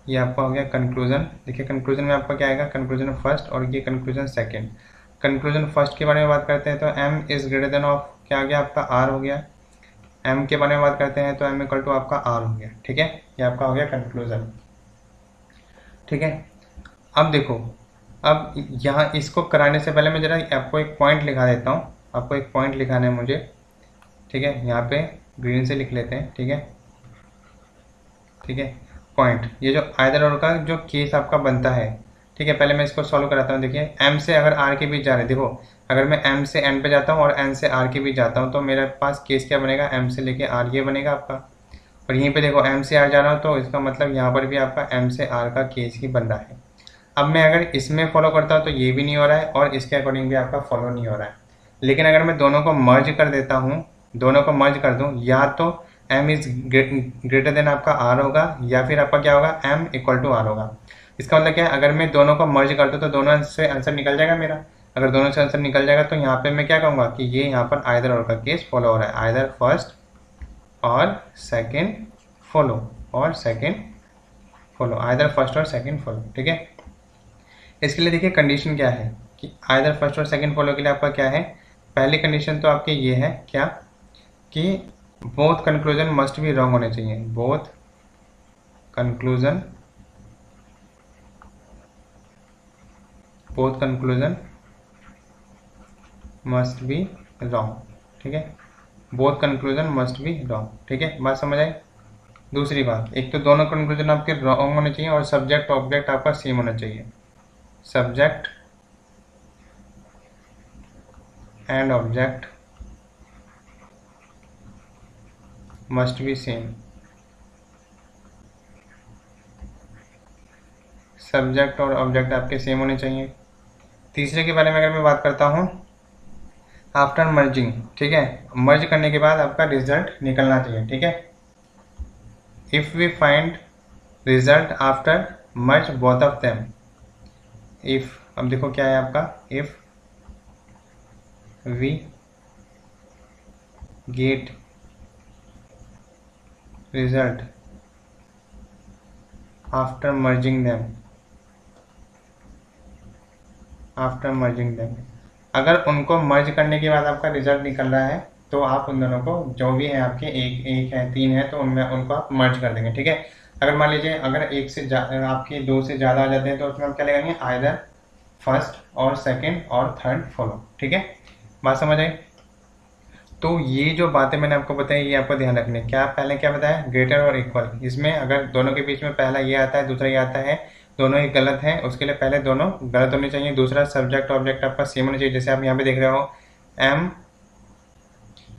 ये आपका हो गया कंक्लूजन। देखिए कंक्लूजन में आपका क्या आएगा? कंक्लूजन फर्स्ट, और ये कंक्लूजन सेकंड। कंक्लूजन फर्स्ट के बारे में बात करते हैं तो m is greater than of क्या आ गया? आपका r हो गया। m के बारे में बात करते हैं तो m इक्वल टू आपका r हो गया। ठीक है, ये आपका हो गया कंक्लूजन। ठीक है, अब देखो, अब यहाँ इसको कराने से पहले मैं जरा आपको एक पॉइंट लिखा देता हूँ। आपको एक पॉइंट लिखाना है मुझे। ठीक है, यहाँ पे ग्रीन से लिख लेते हैं। ठीक है, ठीक है, पॉइंट, ये जो आइदर और का जो केस आपका बनता है, ठीक है। पहले मैं इसको सॉल्व कराता हूँ। देखिए m से अगर r के बीच जा रहे हैं, देखो अगर मैं m से n पे जाता हूँ और n से r के बीच जाता हूँ तो मेरे पास केस क्या बनेगा, m से लेके r ये बनेगा आपका। और यहीं पे देखो m से r जा रहा हूँ तो इसका मतलब यहाँ पर भी आपका m से r का केस ही बन रहा है। अब मैं अगर इसमें फॉलो करता हूँ तो ये भी नहीं हो रहा है और इसके अकॉर्डिंग भी आपका फॉलो नहीं हो रहा है। लेकिन अगर मैं दोनों को मर्ज कर देता हूँ, दोनों को मर्ज कर दूँ, या तो m इज ग्रेटर देन आपका r होगा या फिर आपका क्या होगा, m इक्वल टू r होगा। इसका मतलब क्या है, अगर मैं दोनों को मर्ज कर दूँ तो दोनों से आंसर निकल जाएगा मेरा। अगर दोनों से आंसर निकल जाएगा तो यहाँ पे मैं क्या कहूँगा कि ये यहाँ पर आइदर और का केस फॉलो हो रहा है, आइदर फर्स्ट और सेकेंड फॉलो, और सेकेंड फॉलो, आइदर फर्स्ट और सेकेंड फॉलो, ठीक है। इसके लिए देखिए कंडीशन क्या है कि आइदर फर्स्ट और सेकंड फॉलो के लिए आपका क्या है, पहली कंडीशन तो आपके ये है क्या कि both conclusion must be wrong होने चाहिए, both conclusion must be wrong, ठीक है। Both conclusion must be wrong, ठीक है, बात समझ आई। दूसरी बात, एक तो दोनों कंक्लूजन आपके रॉन्ग होने चाहिए और सब्जेक्ट ऑब्जेक्ट आपका सेम होना चाहिए, subject and object must be same, subject और ऑब्जेक्ट आपके सेम होने चाहिए। तीसरे के बारे में अगर मैं बात करता हूँ, आफ्टर मर्जिंग, ठीक है, मर्ज करने के बाद आपका रिजल्ट निकलना चाहिए, ठीक है। If we find result after merge both of them, if, अब देखो क्या है आपका, if we get result after merging them, अगर उनको मर्ज करने के बाद आपका रिजल्ट निकल रहा है तो आप उन दोनों को जो भी है आपके एक है, तीन है, तो उनमें उनको आप मर्ज कर देंगे, ठीक है। अगर मान लीजिए अगर एक से आपके दो से ज़्यादा आ जाते हैं तो उसमें हम क्या लगाएंगे, आइदर फर्स्ट और सेकंड और थर्ड फॉलो, ठीक है, बात समझ आई। तो ये जो बातें मैंने आपको बताई ये आपको ध्यान रखनी है। क्या पहले क्या बताया, ग्रेटर और इक्वल, इसमें अगर दोनों के बीच में पहला ये आता है दूसरा ये आता है, दोनों ही गलत हैं, उसके लिए पहले दोनों गलत होने चाहिए। दूसरा सब्जेक्ट ऑब्जेक्ट आपका सेम होना चाहिए, जैसे आप यहाँ पे देख रहे हो m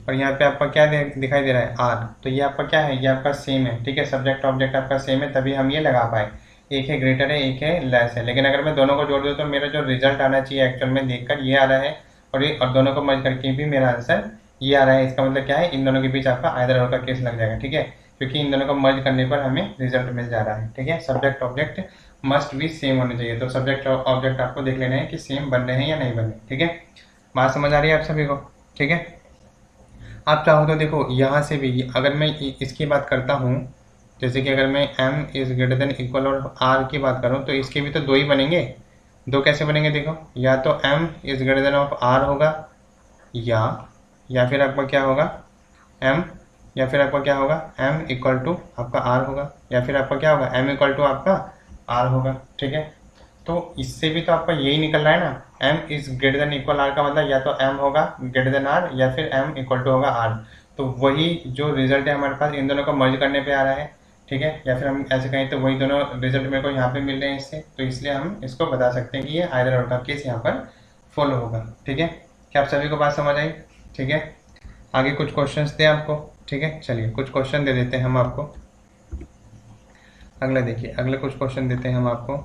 और यहाँ पे आपका क्या दिखाई दे रहा है, r, तो ये आपका क्या है, ये आपका सेम है, ठीक है, सब्जेक्ट ऑब्जेक्ट आपका सेम है, तभी हम ये लगा पाए। एक है ग्रेटर है, एक है लेस है, लेकिन अगर मैं दोनों को जोड़ दूँ तो मेरा जो रिजल्ट आना चाहिए एक्चुअल में देखकर ये आ रहा है, और दोनों को मर्ज करके भी मेरा आंसर ये आ रहा है। इसका मतलब क्या है, इन दोनों के बीच आपका आइदर और का केस लग जाएगा, ठीक है, क्योंकि इन दोनों को मर्ज करने पर हमें रिजल्ट मिल जा रहा है, ठीक है। सब्जेक्ट ऑब्जेक्ट मस्ट भी सेम होने चाहिए, तो सब्जेक्ट और ऑब्जेक्ट आपको देख लेना है कि सेम बन रहे हैं या नहीं बन रहे, ठीक है, बात समझ आ रही है आप सभी को, ठीक है। आप चाहो तो देखो यहाँ से भी अगर मैं इसकी बात करता हूँ, जैसे कि अगर मैं m is greater than equal और r की बात करूँ तो इसके भी तो दो ही बनेंगे। दो कैसे बनेंगे, देखो, या तो m is greater than of r होगा, या फिर आपका क्या होगा m, या फिर आपका क्या होगा m इक्वल टू आपका r होगा, या फिर आपका क्या होगा m इक्वल टू आपका r होगा, ठीक है। तो इससे भी तो आपका यही निकल रहा है ना, m is greater than equal r का मतलब या तो m होगा ग्रेटर देन r या फिर m इक्वल टू होगा r। तो वही जो रिजल्ट है हमारे पास इन दोनों को मर्ज करने पे आ रहा है, ठीक है, या फिर हम ऐसे कहें तो वही दोनों रिजल्ट मेरे को यहाँ पे मिल रहे हैं इससे, तो इसलिए हम इसको बता सकते हैं कि ये आइदर और का केस यहाँ पर फॉलो होगा, ठीक है। क्या आप सभी को बात समझ आई, ठीक है। आगे कुछ क्वेश्चंस थे आपको, ठीक है, चलिए कुछ क्वेश्चन दे देते हैं हम आपको। अगला देखिए, अगले कुछ क्वेश्चन देते हैं हम आपको।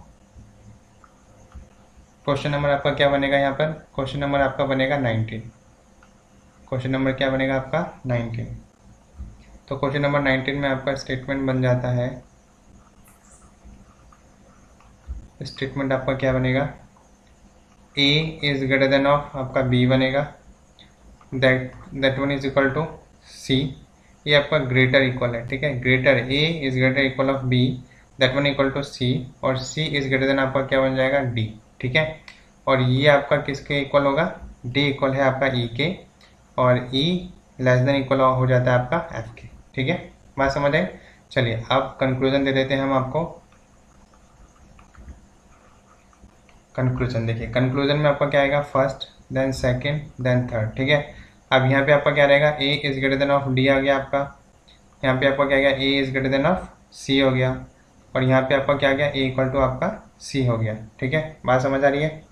क्वेश्चन नंबर आपका क्या बनेगा यहाँ पर, क्वेश्चन नंबर आपका बनेगा 19। क्वेश्चन नंबर क्या बनेगा आपका 19। तो क्वेश्चन नंबर 19 में आपका स्टेटमेंट बन जाता है, स्टेटमेंट आपका क्या बनेगा, a is greater than of आपका b बनेगा, that one is equal to c, ये आपका ग्रेटर इक्वल है, ठीक है, greater a is greater equal of b, that one equal to c, और c इज ग्रेटर देन आपका क्या बन जाएगा d, ठीक है। और ये आपका किसके इक्वल होगा, d इक्वल है आपका e के, और e लेस देन इक्वल हो जाता है आपका f के, ठीक है, बात समझ आए। चलिए अब कंक्लूजन दे देते हैं हम आपको। कंक्लूजन देखिए, कंक्लूजन में आपका क्या आएगा, first then second then third, ठीक है। अब यहाँ पे आपका क्या रहेगा, a is greater than of d आ गया आपका, यहाँ पे आपका क्या आएगा, a is greater than of c हो गया, और यहाँ पे आपका क्या गया, ए इक्वल टू आपका सी हो गया। ठीक है, बात समझ आ रही है।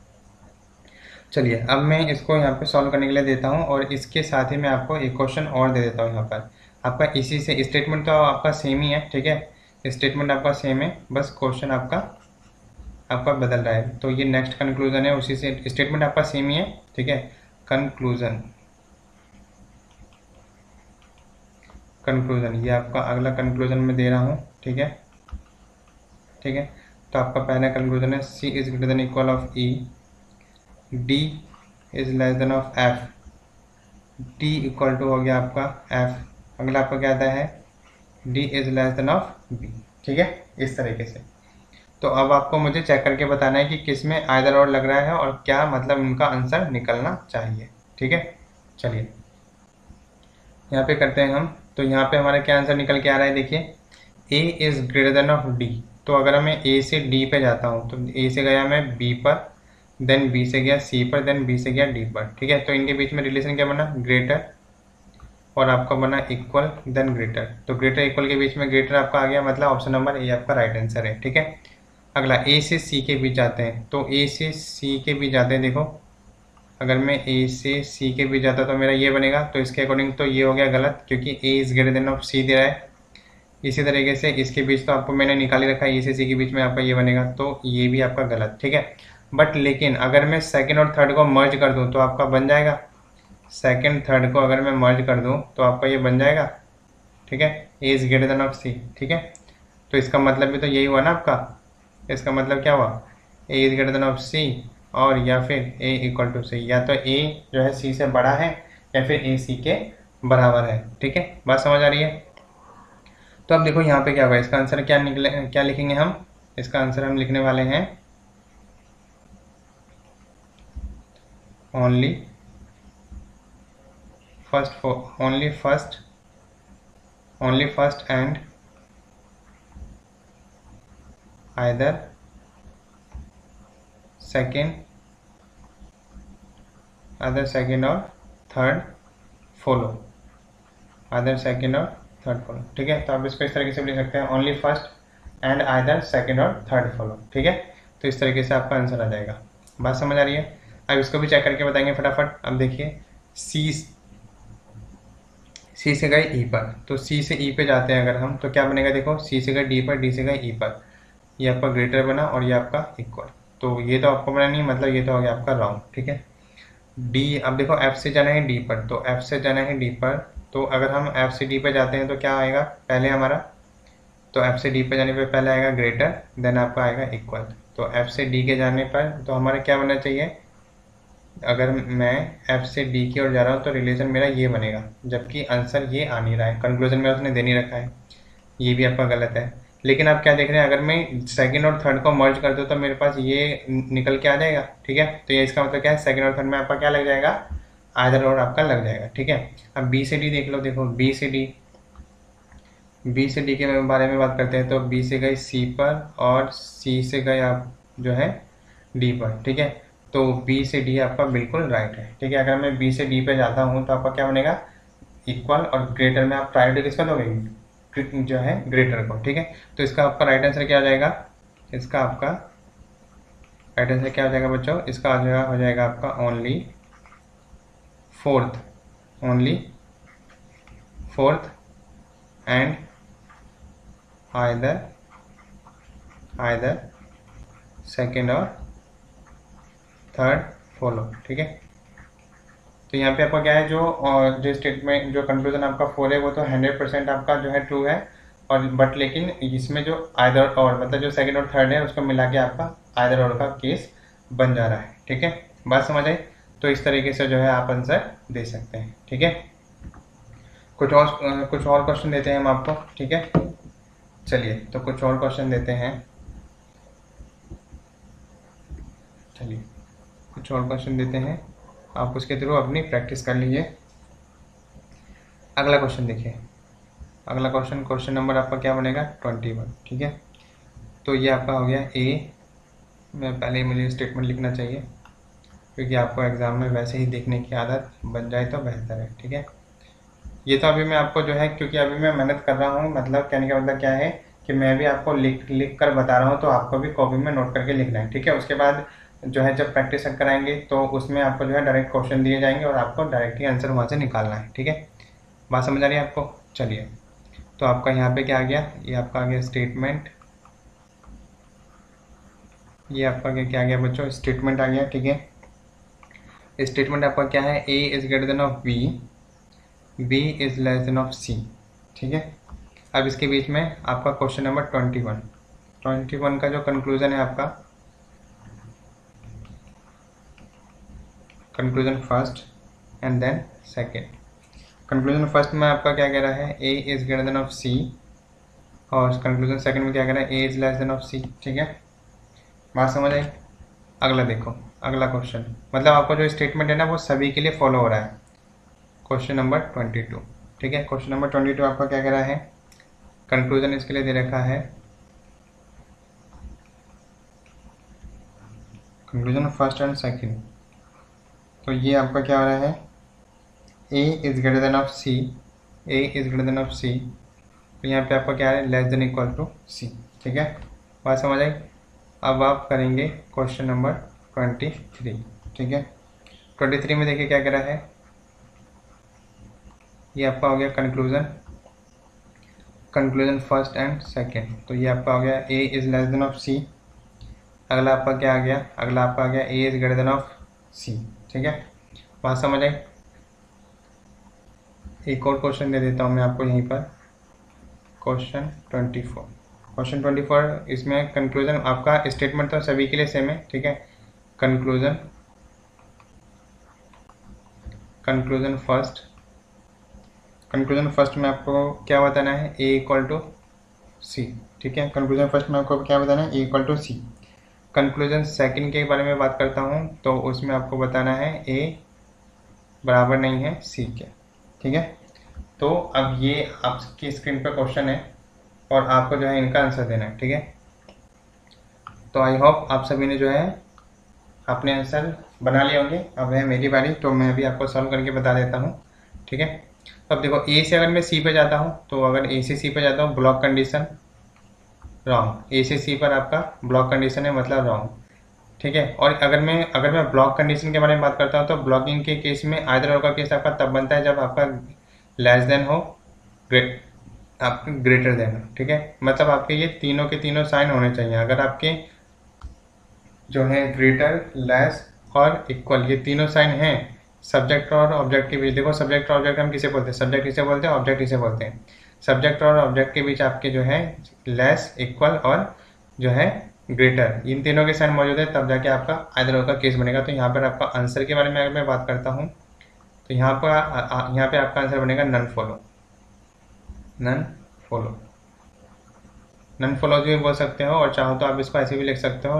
चलिए अब मैं इसको यहाँ पे सॉल्व करने के लिए देता हूँ और इसके साथ ही मैं आपको एक क्वेश्चन और दे देता हूँ। यहाँ पर आपका इसी से स्टेटमेंट तो आपका सेम ही है। ठीक है, स्टेटमेंट आपका सेम है, बस क्वेश्चन आपका बदल रहा है। तो ये नेक्स्ट कंक्लूजन है, उसी से स्टेटमेंट आपका सेम ही है। ठीक है, कंक्लूजन ये आपका अगला कंक्लूजन मैं दे रहा हूँ। ठीक है, तो आपका पहला कंक्लूजन है C is greater than equal of E, D is less than of F, D equal to हो गया आपका एफ, अगला आपका क्या आता है, D is less than of B. ठीक है, इस तरीके से। तो अब आपको मुझे चेक करके बताना है कि किस में आइदर और लग रहा है और क्या मतलब इनका आंसर निकलना चाहिए। ठीक है, चलिए यहाँ पे करते हैं हम। तो यहाँ पे हमारा क्या आंसर निकल के आ रहा है, देखिए A is greater than of D. तो अगर मैं ए से डी पे जाता हूँ तो ए से गया मैं बी पर, देन बी से गया सी पर, देन बी से गया डी पर। ठीक है, तो इनके बीच में रिलेशन क्या बना, ग्रेटर, और आपका बना इक्वल देन ग्रेटर। तो ग्रेटर इक्वल के बीच में ग्रेटर आपका आ गया, मतलब ऑप्शन नंबर ए आपका राइट आंसर है। ठीक है, अगला ए से सी के बीच जाते हैं। तो ए से सी के बीच जाते हैं, देखो अगर मैं ए से सी के बीच जाता तो मेरा ये बनेगा, तो इसके अकॉर्डिंग तो ये हो गया गलत, क्योंकि A is greater than of सी दे रहा है। इसी तरीके से इसके बीच तो आपको मैंने निकाल ही रखा है, ए से सी के बीच में आपका ये बनेगा, तो ये भी आपका गलत। ठीक है, बट लेकिन अगर मैं सेकेंड और थर्ड को मर्ज कर दूँ तो आपका बन जाएगा, सेकेंड थर्ड को अगर मैं मर्ज कर दूँ तो आपका ये बन जाएगा। ठीक है, ए इज ग्रेटर देन ऑफ सी। ठीक है, तो इसका मतलब भी तो यही हुआ ना आपका, इसका मतलब क्या हुआ, ए is greater than of c, और या फिर ए इक्वल टू सी, या तो ए जो है सी से बड़ा है या फिर ए सी के बराबर है। ठीक है, बात समझ आ रही है। तो अब देखो यहाँ पे क्या होगा, इसका आंसर क्या निकले, क्या लिखेंगे हम, इसका आंसर हम लिखने वाले हैं only first and either second और थर्ड फॉलो, ठीक है, तो आप इसको इस तरीके से लिख सकते हैं, only first and either second और थर्ड फॉलो। ठीक है, तो इस तरीके से आपका आंसर आ जाएगा। बात समझ आ रही है। अब इसको भी चेक करके बताएंगे फटाफट। अब देखिए सी से गए ई पर, तो सी से ई पे जाते हैं अगर हम, तो क्या बनेगा, देखो सी से गए डी पर, डी से गए ई पर, ये आपका ग्रेटर बना और ये आपका इक्वल। तो ये तो आपको बना नहीं, मतलब ये तो हो गया आपका राउंड। ठीक है, डी, अब देखो एफ से जाना है डी पर, तो एफ से जाना है डी पर, तो अगर हम एफ से डी पे जाते हैं तो क्या आएगा पहले हमारा, तो एफ से डी पे जाने पे पहले आएगा ग्रेटर, देन आपका आएगा इक्वल। तो एफ से डी के जाने पर तो हमारा क्या बनना चाहिए, अगर मैं एफ से डी की ओर जा रहा हूँ तो रिलेशन मेरा ये बनेगा, जबकि आंसर ये आ नहीं रहा है, कंक्लूजन में उसने दे नहीं रखा है, ये भी आपका गलत है। लेकिन आप क्या देख रहे हैं, अगर मैं सेकंड और थर्ड को मर्ज कर दूँ तो मेरे पास ये निकल के आ जाएगा। ठीक है, तो ये इसका मतलब क्या है, सेकंड और थर्ड में आपका क्या लग जाएगा, आइदर और आपका लग जाएगा। ठीक है, अब बी से डी देख लो, देखो बी से डी के बारे में बात करते हैं। तो बी से गए सी पर और सी से गए आप जो है डी पर। ठीक है, तो बी से डी आपका बिल्कुल राइट है। ठीक है, अगर मैं बी से डी पे जाता हूँ तो आपका क्या बनेगा, इक्वल, और ग्रेटर में आप प्रायोरिटी किसका दोगे, जो है ग्रेटर को। ठीक है, तो इसका आपका राइट आंसर क्या हो जाएगा, इसका आपका राइट आंसर क्या हो जाएगा बच्चों, इसका हो जाएगा आपका only fourth and either second और थर्ड फॉलो। ठीक है, तो यहाँ पे आपका क्या है, जो स्टेटमेंट, जो कंक्लूजन आपका 4 है वो तो 100% आपका जो है ट्रू है, और बट लेकिन इसमें जो आइदर और, मतलब जो सेकंड और थर्ड है उसको मिला के आपका आइदर और का केस बन जा रहा है। ठीक है, बात समझ आई। तो इस तरीके से जो है आप आंसर दे सकते हैं। ठीक है, कुछ और क्वेश्चन देते हैं हम आपको। ठीक है, चलिए तो कुछ और क्वेश्चन देते हैं, आप उसके थ्रू अपनी प्रैक्टिस कर लीजिए। अगला क्वेश्चन देखिए, अगला क्वेश्चन नंबर आपका क्या बनेगा, 21। ठीक है, तो ये आपका हो गया ए, मैं पहले ही मुझे स्टेटमेंट लिखना चाहिए क्योंकि आपको एग्ज़ाम में वैसे ही देखने की आदत बन जाए तो बेहतर है। ठीक है, ये तो अभी मैं आपको जो है, क्योंकि अभी मैं मेहनत कर रहा हूँ, मतलब कहने का मतलब क्या है कि मैं भी आपको लिख कर बता रहा हूँ, तो आपको भी कॉपी में नोट करके लिखना है, ठीक है। उसके बाद जो है जब प्रैक्टिस कराएंगे तो उसमें आपको जो है डायरेक्ट क्वेश्चन दिए जाएंगे और आपको डायरेक्टली आंसर वहाँ से निकालना है, ठीक है। बात समझ आ रही है आपको? चलिए, तो आपका यहाँ पे क्या आ गया, ये आपका आ गया स्टेटमेंट, ये आपका क्या आ गया बच्चों, स्टेटमेंट आ गया, ठीक है। स्टेटमेंट आपका क्या है, ए is greater than of B, B is less than of सी, ठीक है। अब इसके बीच में आपका क्वेश्चन नंबर 21 का जो कंक्लूजन है आपका, conclusion first and then second. Conclusion first में आपका क्या कह रहा है, ए is greater than of c, और कंक्लूजन सेकंड में क्या कह रहा है, ए इज लेस देन ऑफ सी, ठीक है। बात समझ आई? अगला देखो, अगला क्वेश्चन, मतलब आपका जो स्टेटमेंट है ना वो सभी के लिए फॉलो हो रहा है। क्वेश्चन नंबर 22, ठीक है। क्वेश्चन नंबर 22 आपका क्या कह रहा है, कंक्लूजन इसके लिए दे रखा है, कंक्लूजन फर्स्ट एंड सेकंड। तो ये आपका क्या हो रहा है, ए is greater than of C, A is greater than of C, तो यहाँ पे आपका क्या है, less than equal to C, ठीक है। बात समझ आई? अब आप करेंगे क्वेश्चन नंबर 23, ठीक है। 23 में देखिए क्या कह रहा है, ये आपका हो गया conclusion, conclusion first and second. तो ये आपका हो गया ए इज लेस देन ऑफ सी, अगला आपका क्या आ गया, अगला आपका आ गया ए इज ग्रेटर देन ऑफ सी, ठीक है। बात समझ आई? एक और क्वेश्चन दे देता हूँ मैं आपको यहीं पर, क्वेश्चन 24, इसमें कंक्लूजन आपका स्टेटमेंट तो सभी के लिए सेम है, ठीक है। कंक्लूजन फर्स्ट में आपको क्या बताना है, ए इक्वल टू सी, ठीक है। कंक्लूजन फर्स्ट में आपको क्या बताना है, A equal to C. Conclusion second के बारे में बात करता हूँ, तो उसमें आपको बताना है ए बराबर नहीं है सी के, ठीक है। तो अब ये आपकी स्क्रीन पर क्वेश्चन है और आपको जो है इनका आंसर देना है, ठीक है। तो आई होप आप सभी ने जो है अपने आंसर बना लिए होंगे। अब है मेरी बारी, तो मैं भी आपको सॉल्व करके बता देता हूँ, ठीक है। तो अब देखो, ए से अगर मैं सी पे जाता हूँ, तो अगर ए से सी पे जाता हूँ, ब्लॉक कंडीशन रॉन्ग, ए से सी पर आपका ब्लॉक कंडीशन है, मतलब रॉन्ग, ठीक है। और अगर मैं ब्लॉक कंडीशन के बारे में बात करता हूँ, तो ब्लॉकिंग के केस में आइदर का केस आपका तब बनता है जब आपका लेस देन हो, आपके ग्रेटर देन, ठीक है। मतलब आपके ये तीनों के तीनों साइन होने चाहिए। अगर आपके जो है ग्रेटर, लेस और इक्वल, ये तीनों साइन हैं सब्जेक्ट और ऑब्जेक्ट के बीच। देखो, सब्जेक्ट और ऑब्जेक्ट हम किसे बोलते हैं, सब्जेक्ट इसे बोलते हैं, ऑब्जेक्ट इसे बोलते हैं। सब्जेक्ट और ऑब्जेक्ट के बीच आपके जो है लेस, इक्वल और जो है ग्रेटर, इन तीनों के साइन मौजूद है, तब जाके आपका आइदर का केस बनेगा। तो यहाँ पर आपका आंसर के बारे में अगर मैं बात करता हूँ, तो यहाँ पे आपका आंसर बनेगा नन फॉलो, नन फॉलो भी बोल सकते हो, और चाहो तो आप इसको ऐसे भी लिख सकते हो,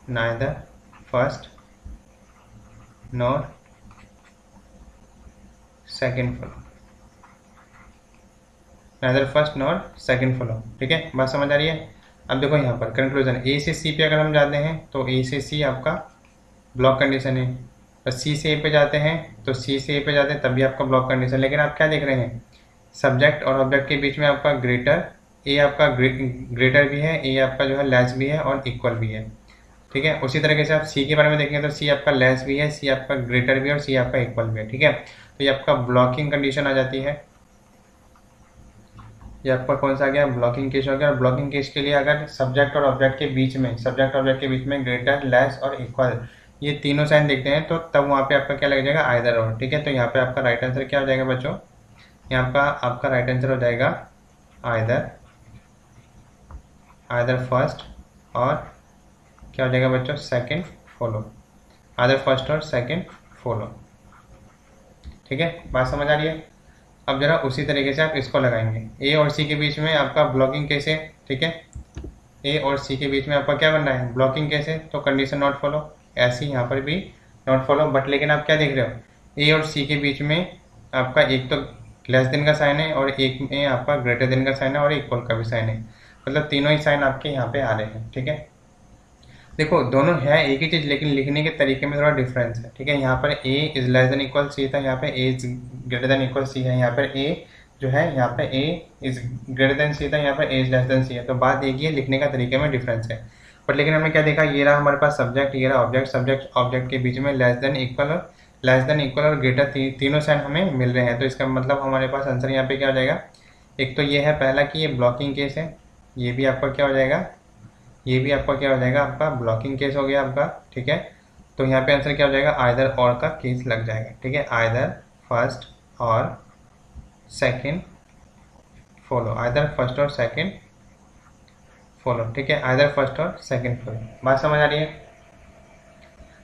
neither first nor second follow, neither first nor second follow, ठीक है। बात समझ आ रही है? अब देखो यहाँ पर कंक्लूजन, ए से सी पे अगर हम जाते हैं, तो ए से सी आपका ब्लॉक कंडीशन है, और सी से ए पे जाते हैं, तो सी से ए पे जाते हैं तब भी आपका ब्लॉक कंडीशन। लेकिन आप क्या देख रहे हैं, सब्जेक्ट और ऑब्जेक्ट के बीच में आपका ग्रेटर, ए आपका ग्रेटर भी है, ए आपका जो है लेस भी है और इक्वल भी है, ठीक है। उसी तरीके से आप सी के बारे में देखेंगे, तो सी आपका लेस भी है, सी आपका ग्रेटर भी है और सी आपका इक्वल भी है, ठीक है। तो ये आपका ब्लॉकिंग कंडीशन आ जाती है, ये आपका कौन सा आ गया, ब्लॉकिंग केस हो गया। और ब्लॉकिंग केस के लिए अगर सब्जेक्ट और ऑब्जेक्ट के बीच में ग्रेटर, लेस और इक्वल, ये तीनों साइन देखते हैं, तो तब वहाँ पे आपका क्या लग जाएगा, आइदर और, ठीक है। तो यहाँ पे आपका राइट आंसर क्या हो जाएगा बच्चों, यहाँ पर आपका राइट आंसर हो जाएगा आइदर फर्स्ट और क्या हो जाएगा बच्चों, सेकंड फॉलो, आइदर फर्स्ट और सेकंड फॉलो, ठीक है। बात समझ आ रही है? अब जरा उसी तरीके से आप इसको लगाएंगे, ए और सी के बीच में आपका ब्लॉकिंग केस है, ठीक है। ए और सी के बीच में आपका क्या बनना है, ब्लॉकिंग केस है, तो कंडीशन नॉट फॉलो, ऐसे यहाँ पर भी नॉट फॉलो। बट लेकिन आप क्या देख रहे हो, ए और सी के बीच में आपका एक तो लेस देन का साइन है और एक में आपका ग्रेटर देन का साइन है और इक्वल का भी साइन है, मतलब तीनों ही साइन आपके यहाँ पे आ रहे हैं, ठीक है। देखो, दोनों है एक ही चीज़, लेकिन लिखने के तरीके में थोड़ा डिफरेंस है, ठीक है। यहाँ पर A is less than equal C था, यहाँ पे A is greater than equal C है। यहाँ पर ए जो है यहाँ पे A is greater than C था, यहाँ पे A is less than C है। तो बात एक ही है, लिखने का तरीके में डिफरेंस है। बट लेकिन हमने क्या देखा, ये रहा हमारे पास सब्जेक्ट, ये रहा ऑब्जेक्ट, सब्जेक्ट ऑब्जेक्ट के बीच में लेस देन इक्वल और ग्रेटर तीनों साइन हमें मिल रहे हैं। तो इसका मतलब हमारे पास आंसर यहाँ पे क्या हो जाएगा, एक तो ये है पहला कि ये ब्लॉकिंग केस है, ये भी आपका क्या हो जाएगा, ये भी आपका क्या हो जाएगा, आपका ब्लॉकिंग केस हो गया आपका। ठीक है, तो यहाँ पे आंसर क्या हो जाएगा, आइदर और का केस लग जाएगा। ठीक है, आइदर फर्स्ट और सेकंड फॉलो, आइदर फर्स्ट और सेकंड फॉलो। ठीक है, आइदर फर्स्ट और सेकंड फॉलो। बात समझ आ रही है?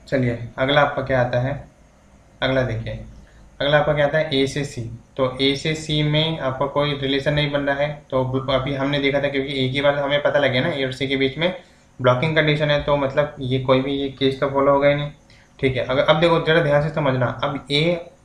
चलिए अगला आपका क्या आता है, अगला देखिए, अगला आपका क्या आता है, ए से सी। तो ए से सी में आपका कोई रिलेशन नहीं बन रहा है। तो अभी हमने देखा था, क्योंकि एक ही बार हमें पता लगे ना ए और सी के बीच में ब्लॉकिंग कंडीशन है, तो मतलब ये कोई भी ये केस तो फॉलो होगा ही नहीं। ठीक है, अगर अब देखो जरा ध्यान से समझना, अब ए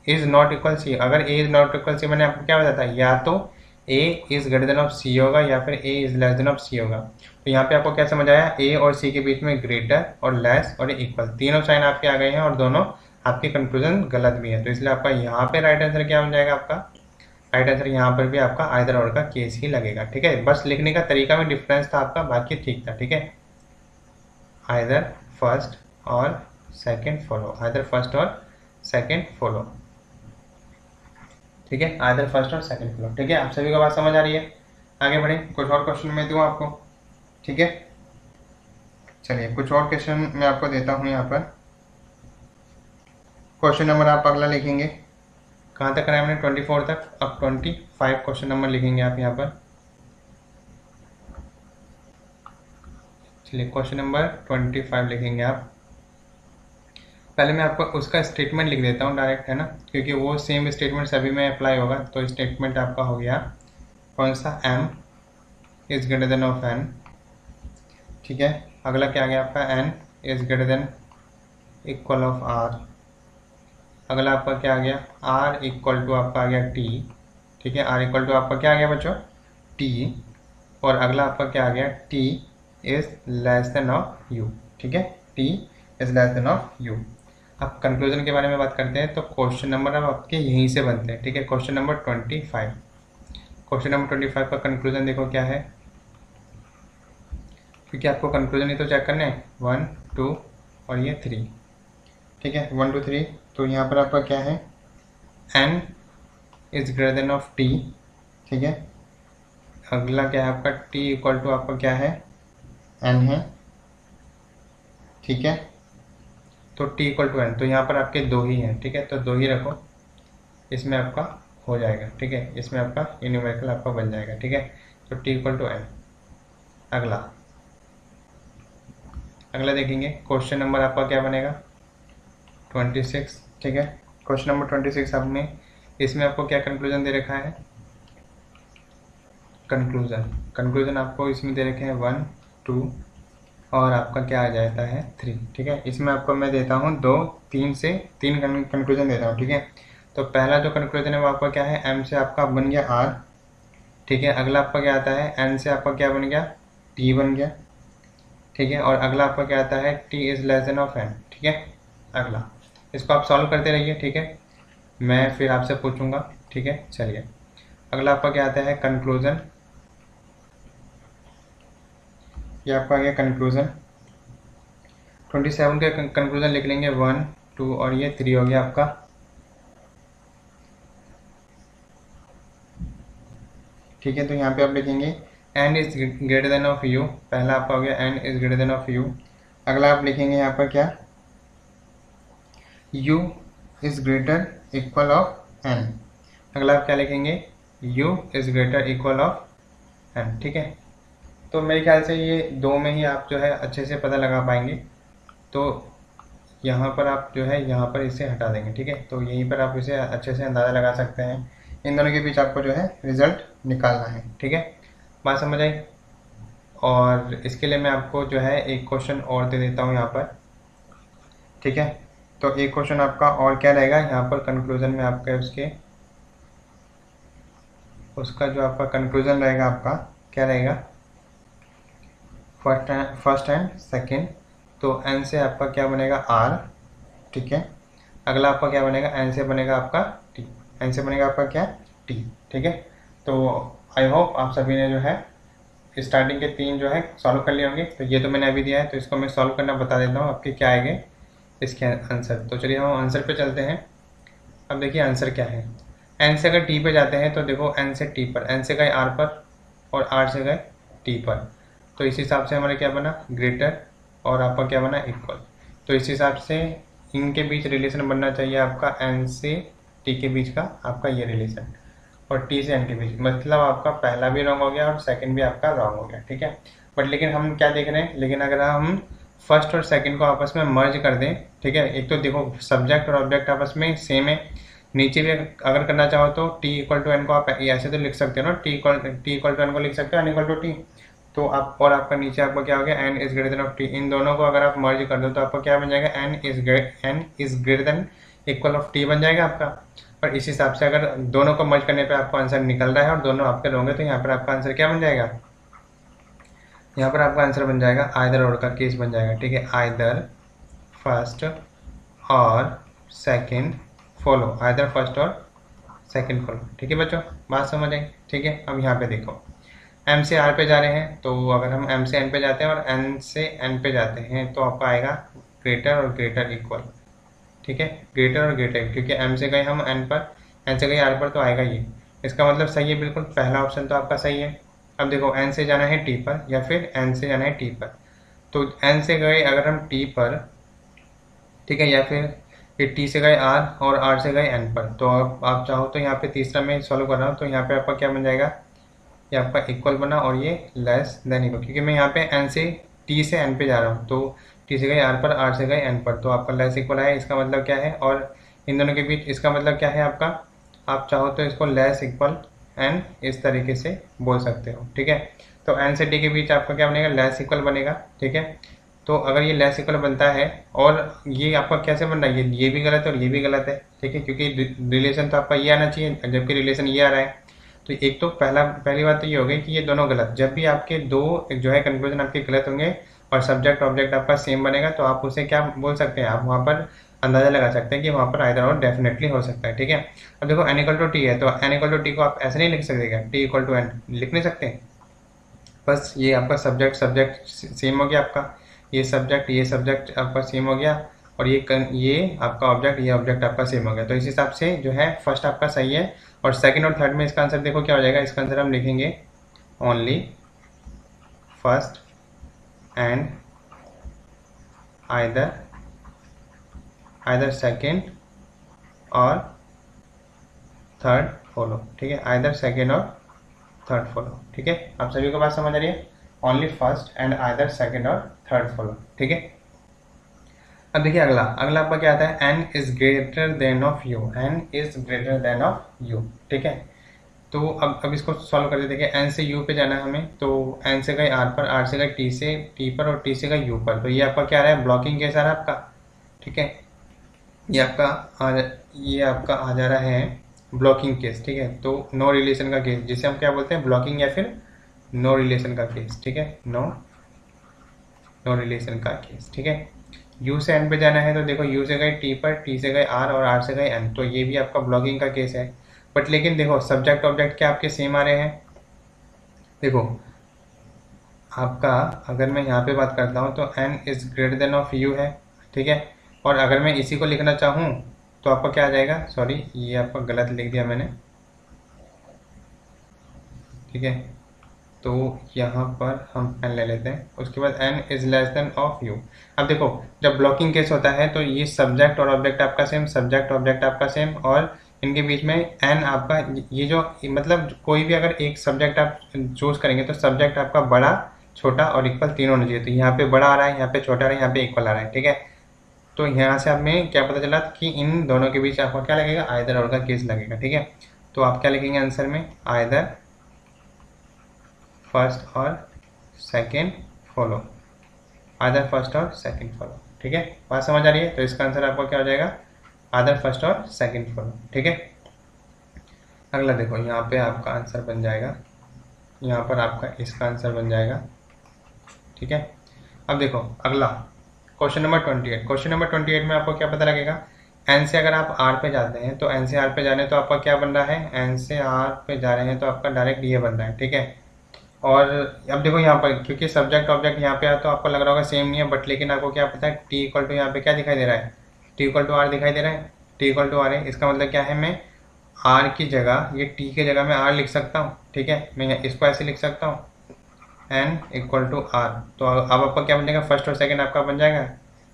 इज नॉट इक्वल सी, अगर ए इज नॉट इक्वल सी मैंने आपको क्या बताया था, या तो ए इज ग्रेटर देन ऑफ सी होगा या फिर ए इज लेस देन ऑफ सी होगा। तो यहाँ पे आपको क्या समझ आया, ए और सी के बीच में ग्रेटर और लेस और इक्वल तीनों साइन आपके आ गए हैं, और दोनों आपकी कंक्लूजन गलत भी है। तो इसलिए आपका यहाँ पे राइट आंसर क्या हो जाएगा, आपका राइट आंसर यहाँ पर भी आपका आइदर और का केस ही लगेगा। ठीक है, बस लिखने का तरीका में डिफरेंस था आपका, बाकी ठीक था। ठीक है, आइदर फर्स्ट और सेकंड फॉलो, आइदर फर्स्ट और सेकंड फॉलो। ठीक है, आइदर फर्स्ट और सेकंड फॉलो। ठीक है, आप सभी को बात समझ आ रही है? आगे बढ़े, कुछ और क्वेश्चन मैं दूँ आपको। ठीक है, चलिए कुछ और क्वेश्चन मैं आपको देता हूँ यहाँ पर। क्वेश्चन नंबर आप अगला लिखेंगे, कहाँ तक कराया हमने, 24 तक, अब 25 क्वेश्चन नंबर लिखेंगे आप यहाँ पर। चलिए क्वेश्चन नंबर 25 लिखेंगे आप। पहले मैं आपको उसका स्टेटमेंट लिख देता हूँ डायरेक्ट, है ना, क्योंकि वो सेम स्टेटमेंट सभी में अप्लाई होगा। तो स्टेटमेंट आपका हो गया कौन सा, m is greater than of n। ठीक है, अगला क्या आ गया आपका, n is greater than equal of r। अगला आपका क्या आ गया, r इक्वल टू आपका आ गया t। ठीक है, r इक्वल टू आपका क्या आ गया बच्चों, t। और अगला आपका क्या आ गया, t is less than of u। ठीक है, t is less than of u। अब कंक्लूजन के बारे में बात करते हैं। तो क्वेश्चन नंबर अब आपके यहीं से बनते हैं। ठीक है, क्वेश्चन नंबर 25, क्वेश्चन नंबर 25 का कंक्लूजन देखो क्या है, क्योंकि आपको कंक्लूजन ही तो चेक करना है, 1 2 और ये 3। ठीक है, 1 2 3। तो यहाँ पर आपका क्या है, n is greater than of t। ठीक है, अगला क्या है आपका, t इक्वल टू आपका क्या है, n है। ठीक है, तो t इक्वल टू n, तो यहाँ पर आपके दो ही हैं। ठीक है, तो दो ही रखो, इसमें आपका हो जाएगा। ठीक है, इसमें आपका न्यूमेरिकल आपका बन जाएगा। ठीक है, तो t इक्वल टू n। अगला देखेंगे, क्वेश्चन नंबर आपका क्या बनेगा, 26। ठीक है, क्वेश्चन नंबर 26 आपने, इसमें आपको क्या कंक्लूजन दे रखा है, कंक्लूजन आपको इसमें दे रखे हैं 1 2 और आपका क्या आ जाता है 3। ठीक है, इसमें आपको मैं देता हूँ 3 कंक्लूजन देता हूँ। ठीक है, तो पहला जो कंक्लूजन है वो आपका क्या है, m से आपका बन गया r। ठीक है, अगला आपका क्या आता है, n से आपका क्या बन गया, t बन गया। ठीक है, और अगला आपका क्या आता है, t is less than of n। ठीक है, अगला इसको आप सॉल्व करते रहिए। ठीक है, मैं फिर आपसे पूछूंगा। ठीक है, चलिए अगला आपका क्या आता है, कंक्लूजन। ये आपका आ गया कंक्लूजन। 27 के कंक्लूजन लिख लेंगे, 1 2 और ये 3 हो गया आपका। ठीक है, तो यहाँ पे आप लिखेंगे n is greater than of u। पहला आपका हो गया n is greater than of u। अगला आप लिखेंगे यहाँ पर क्या, u is greater equal of n। अगला आप क्या लिखेंगे, u is greater equal of n। ठीक है, तो मेरे ख्याल से ये दो में ही आप जो है अच्छे से पता लगा पाएंगे। तो यहाँ पर आप जो है यहाँ पर इसे हटा देंगे। ठीक है, तो यहीं पर आप इसे अच्छे से अंदाज़ा लगा सकते हैं। इन दोनों के बीच आपको जो है रिजल्ट निकालना है। ठीक है, बात समझ आई? और इसके लिए मैं आपको जो है एक क्वेश्चन और दे देता हूँ यहाँ पर। ठीक है, तो एक क्वेश्चन आपका और क्या रहेगा यहाँ पर कंक्लूजन में आपके उसका जो आपका कंक्लूजन रहेगा आपका क्या रहेगा, फर्स्ट एंड सेकेंड। तो n से आपका क्या बनेगा r। ठीक है, अगला आपका क्या बनेगा, n से बनेगा आपका t। n से बनेगा आपका क्या, t। ठीक है, तो आई होप आप सभी ने जो है स्टार्टिंग के 3 जो है सॉल्व कर लिए होंगे। तो ये तो मैंने अभी दिया है, तो इसको मैं सॉल्व करना बता देता हूँ आपके क्या आएंगे इसके आंसर। तो चलिए हम आंसर पे चलते हैं। अब देखिए आंसर क्या है। एन से अगर टी पे जाते हैं तो देखो एन से टी पर, एन से गए आर पर और आर से गए टी पर, तो इस हिसाब से हमारा क्या बना ग्रेटर और आपका क्या बना इक्वल। तो इस हिसाब से इनके बीच रिलेशन बनना चाहिए आपका एन से टी के बीच का आपका ये रिलेशन, और टी से एन के बीच, मतलब आपका पहला भी रॉन्ग हो गया और सेकंड भी आपका रॉन्ग हो गया, ठीक है। बट लेकिन हम क्या देख रहे हैं, लेकिन अगर हम फर्स्ट और सेकंड को आपस में मर्ज कर दें, ठीक है, एक तो देखो सब्जेक्ट और ऑब्जेक्ट आपस में सेम है, नीचे भी अगर करना चाहो तो टी इक्वल टू एन को आप ऐसे तो लिख सकते हो ना, टी इक्वल टू एन को लिख सकते हो एन इक्वल टू टी। तो आप और आपका नीचे आपका क्या हो गया N is greater than of t, इन दोनों को अगर आप मर्ज कर दो तो आपका क्या बन जाएगा n is greater than equal of t बन जाएगा आपका। और इस हिसाब से अगर दोनों को मर्ज करने पे आपको आंसर निकल रहा है और दोनों आपके होंगे, तो यहाँ पर आपका आंसर क्या बन जाएगा, यहाँ पर आपका आंसर बन जाएगा आइदर और का केस बन जाएगा, ठीक है। आइदर फर्स्ट और सेकंड फॉलो, आइदर फर्स्ट और सेकंड फॉलो, ठीक है बच्चों, बात समझ आई, ठीक है। अब यहाँ पे देखो एम से आर पे जा रहे हैं, तो अगर हम एम से एन पे जाते हैं और एन से एन पे जाते हैं तो आपका आएगा ग्रेटर और ग्रेटर इक्वल, ठीक है, ग्रेटर और ग्रेटर, क्योंकि एम से गए हम एन पर, एन से गए आर पर, तो आएगा ये, इसका मतलब सही है बिल्कुल, पहला ऑप्शन तो आपका सही है। अब देखो एन से जाना है टी पर या फिर एन से जाना है टी पर, तो एन से गए अगर हम टी पर, ठीक है, या फिर ये टी से गए आर और आर से गए एन पर, तो अब आप चाहो तो यहाँ पे तीसरा मैं सॉल्व कर रहा हूँ, तो यहाँ पे आपका क्या बन जाएगा, ये आपका इक्वल बना और ये लेस देन इक्वल, क्योंकि मैं यहाँ पे एन से टी से एन पे जा रहा हूँ, तो टी से गए आर पर, आर से गए एन पर, तो आपका लेस इक्वल है, इसका मतलब क्या है, और इन दोनों के बीच इसका मतलब क्या है आपका, आप चाहो तो इसको लेस इक्वल एन इस तरीके से बोल सकते हो, ठीक है। तो एन से टी के बीच आपका क्या बनेगा, लेस इक्वल बनेगा, ठीक है। तो अगर ये लेस इक्वल बनता है और ये आपका कैसे बन रहा है, ये भी गलत है और ये भी गलत है, ठीक है, क्योंकि रिलेशन तो आपका ये आना चाहिए, जबकि रिलेशन ये आ रहा है। तो एक तो पहली बात तो ये हो गई कि ये दोनों गलत, जब भी आपके दो जो है कंक्लूजन आपके गलत होंगे और सब्जेक्ट ऑब्जेक्ट आपका सेम बनेगा, तो आप उसे क्या बोल सकते हैं, आप वहाँ पर अंदाजा लगा सकते हैं कि वहाँ पर आइदर और डेफिनेटली हो सकता है, ठीक है। अब देखो एन इक्वल टू टी है, तो एन इक्वल टू टी को आप ऐसे नहीं लिख सकते क्या, टी इक्वल टू एन लिख नहीं सकते, बस ये आपका सब्जेक्ट सेम हो गया आपका, ये सब्जेक्ट आपका सेम हो गया, और ये आपका ऑब्जेक्ट, ये ऑब्जेक्ट आपका सेम हो गया। तो इस हिसाब से जो है फर्स्ट आपका सही है, और सेकंड और थर्ड में इसका आंसर देखो क्या हो जाएगा, इसका आंसर हम लिखेंगे only first and either second और थर्ड फॉलो, ठीक है, आइदर सेकंड और थर्ड फॉलो, ठीक है। आप सभी को बात समझ आ रही है, only first and either second और थर्ड फॉलो, ठीक है। अब देखिए अगला आपका क्या आता है, n is greater than of u, n is greater than of you, ठीक है। तो अब इसको सॉल्व करते देखिए, एन से यू पे जाना है हमें, तो एन से गए आर पर, आर से गए टी पर और टी से गए यू पर, तो ये आपका क्या आ रहा है, ब्लॉकिंग केस आ रहा है आपका, ठीक है, ये आपका आ जा रहा है ब्लॉकिंग केस, ठीक है। तो नो रिलेशन का केस, जिसे हम क्या बोलते हैं ब्लॉकिंग या फिर नो रिलेशन का केस, ठीक है, नो रिलेशन का केस, ठीक है। यू से एन पे जाना है, तो देखो यू से गए टी पर, टी से गए आर और आर से गए एन, तो ये भी आपका ब्लॉकिंग का केस है। बट लेकिन देखो सब्जेक्ट ऑब्जेक्ट क्या आपके सेम आ रहे हैं, देखो आपका अगर मैं यहाँ पे बात करता हूँ तो n is greater than of u है, ठीक है, और अगर मैं इसी को लिखना चाहूँ तो आपका क्या आ जाएगा, सॉरी ये आपका गलत लिख दिया मैंने, ठीक है। तो यहाँ पर हम एन ले लेते हैं, उसके बाद n is less than of u. अब देखो जब ब्लॉकिंग केस होता है तो ये सब्जेक्ट और ऑब्जेक्ट आपका सेम, सब्जेक्ट ऑब्जेक्ट आपका सेम, और इनके बीच में एन आपका, ये जो मतलब कोई भी अगर एक सब्जेक्ट आप चूज करेंगे तो सब्जेक्ट आपका बड़ा, छोटा और इक्वल तीनों होना चाहिए। तो यहाँ पे बड़ा आ रहा है, यहाँ पे छोटा आ रहा है, यहाँ पे इक्वल आ रहा है, ठीक है। तो यहाँ से हमें क्या पता चला कि इन दोनों के बीच आपका क्या लगेगा, आइदर और का केस लगेगा, ठीक है। तो आप क्या लिखेंगे आंसर में, आइदर फर्स्ट और सेकेंड फॉलो, आइदर फर्स्ट और सेकेंड फॉलो, ठीक है, बात समझ आ रही है। तो इसका आंसर आपका क्या हो जाएगा, आइदर फर्स्ट और सेकेंड फॉलो, ठीक है। अगला देखो यहाँ पे आपका आंसर बन जाएगा, यहाँ पर आपका इसका आंसर बन जाएगा, ठीक है। अब देखो अगला क्वेश्चन नंबर 28, क्वेश्चन नंबर 28 में आपको क्या पता लगेगा, एन से अगर आप आर पे जाते हैं तो एन से आर पे जा रहे हैं तो आपका क्या बन रहा है, एन से आर पे जा रहे हैं तो आपका डायरेक्ट ये बन रहा है, ठीक है। और अब देखो यहाँ पर क्योंकि सब्जेक्ट ऑब्जेक्ट यहाँ पे है तो आपको लग रहा होगा सेम नहीं है, बट लेकिन आपको क्या पता है टी इक्वल टू यहाँ पे क्या दिखाई दे रहा है, टी इक्वल टू आर दिखाई दे रहा है, टी इक्वल टू आर है। इसका मतलब क्या है, मैं आर की जगह, ये टी की जगह मैं आर लिख सकता हूँ, ठीक है। मैं इसको ऐसे लिख सकता हूँ एन इक्वल टू आर। तो अब आपका क्या बन जाएगा, फर्स्ट और सेकंड आपका बन जाएगा,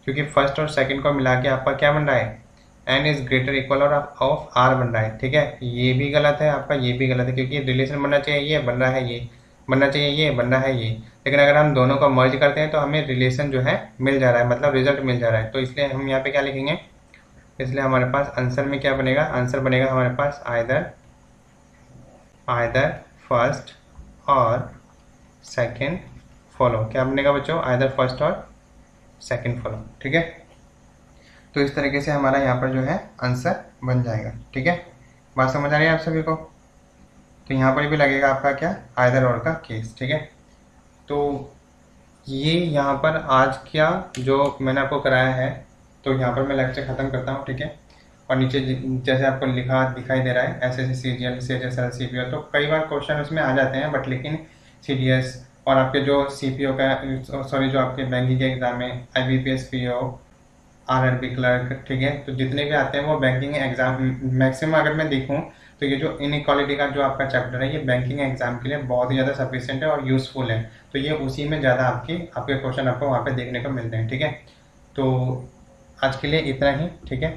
क्योंकि फर्स्ट और सेकंड को मिला के आपका क्या बन रहा है, एन इज ग्रेटर इक्वल और ऑफ आर बन रहा है, ठीक है। ये भी गलत है आपका, ये भी गलत है, क्योंकि रिलेशन बनना चाहिए ये बन रहा है, ये बनना चाहिए ये बन रहा है ये। लेकिन अगर हम दोनों को मर्ज करते हैं तो हमें रिलेशन जो है मिल जा रहा है, मतलब रिजल्ट मिल जा रहा है। तो इसलिए हम यहाँ पे क्या लिखेंगे, इसलिए हमारे पास आंसर में क्या बनेगा, आंसर बनेगा हमारे पास आइदर फर्स्ट और सेकंड फॉलो। क्या बनेगा बच्चों, आइदर फर्स्ट और सेकंड फॉलो, ठीक है। तो इस तरीके से हमारा यहाँ पर जो है आंसर बन जाएगा, ठीक है। बात समझ आ रही है आप सभी को। तो यहाँ पर भी लगेगा आपका क्या, आइदर और का केस, ठीक है। तो ये यहाँ पर आज क्या जो मैंने आपको कराया है, तो यहाँ पर मैं लेक्चर ख़त्म करता हूँ, ठीक है। और नीचे जैसे आपको लिखा दिखाई दे रहा है SSC CGL CHSL CPO, तो कई बार क्वेश्चन उसमें आ जाते हैं, बट लेकिन CDS और आपके जो CPO का सॉरी जो आपके बैंकिंग के एग्ज़ाम में IBPS PO RRB क्लर्क, ठीक है, तो जितने भी आते हैं वो बैंकिंग एग्ज़ाम मैक्सिमम अगर मैं देखूँ तो ये जो इनइक्वालिटी का जो आपका चैप्टर है ये बैंकिंग एग्जाम के लिए बहुत ही ज़्यादा सफिशिएंट है और यूज़फुल है। तो ये उसी में ज़्यादा आपके क्वेश्चन आपको वहाँ पे देखने को मिलते हैं, ठीक है। तो आज के लिए इतना ही, ठीक है।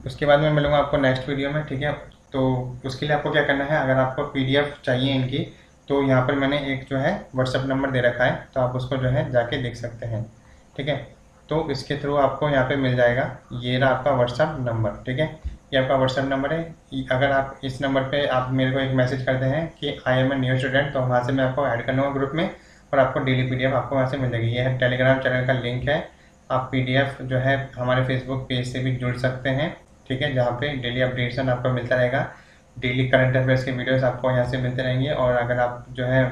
उसके बाद मैं मिलूँगा आपको नेक्स्ट वीडियो में, ठीक है। तो उसके लिए आपको क्या करना है, अगर आपको PDF चाहिए इनकी तो यहाँ पर मैंने एक जो है व्हाट्सएप नंबर दे रखा है, तो आप उसको जो है जाके देख सकते हैं, ठीक है। तो इसके थ्रू आपको यहाँ पे मिल जाएगा, ये रहा आपका व्हाट्सएप नंबर, ठीक है। ये आपका व्हाट्सएप नंबर है। अगर आप इस नंबर पे आप मेरे को एक मैसेज करते हैं कि I am a new student, तो वहाँ से मैं आपको ऐड कर लूँगा ग्रुप में और आपको डेली PDF आपको वहाँ से मिल जाएगी। ये है टेलीग्राम चैनल का लिंक है, आप PDF जो है हमारे फेसबुक पेज से भी जुड़ सकते हैं, ठीक है, जहाँ पे डेली अपडेशन आपको मिलता रहेगा। डेली करंट अफेयर्स के वीडियोस आपको यहाँ से मिलते रहेंगे। और अगर आप जो है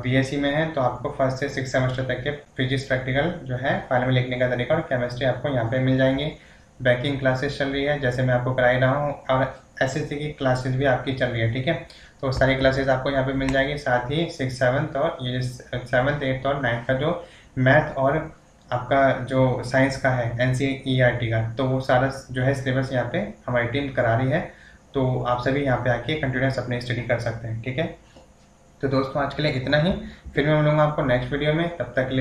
BSc में है तो आपको फर्स्ट से 6 सेमेस्टर तक के फिजिक्स प्रैक्टिकल जो है फाइल में लिखने का तरीका और केमिस्ट्री आपको यहाँ पे मिल जाएंगे। बैंकिंग क्लासेस चल रही है जैसे मैं आपको कराई रहा हूँ, और SSC की क्लासेस भी आपकी चल रही है, ठीक है। तो सारी क्लासेस आपको यहाँ पे मिल जाएगी। साथ ही 6th 7th और ये 7th 8th और 9th का जो मैथ और आपका जो साइंस का है NCERT का, तो वो सारा जो है सिलेबस यहाँ पे हमारी टीम करा रही है। तो आप सभी यहाँ पे आके कंटिन्यूस अपनी स्टडी कर सकते हैं, ठीक है। तो दोस्तों आज के लिए इतना ही, फिर मैं मिलूंगा आपको नेक्स्ट वीडियो में, तब तक के लिए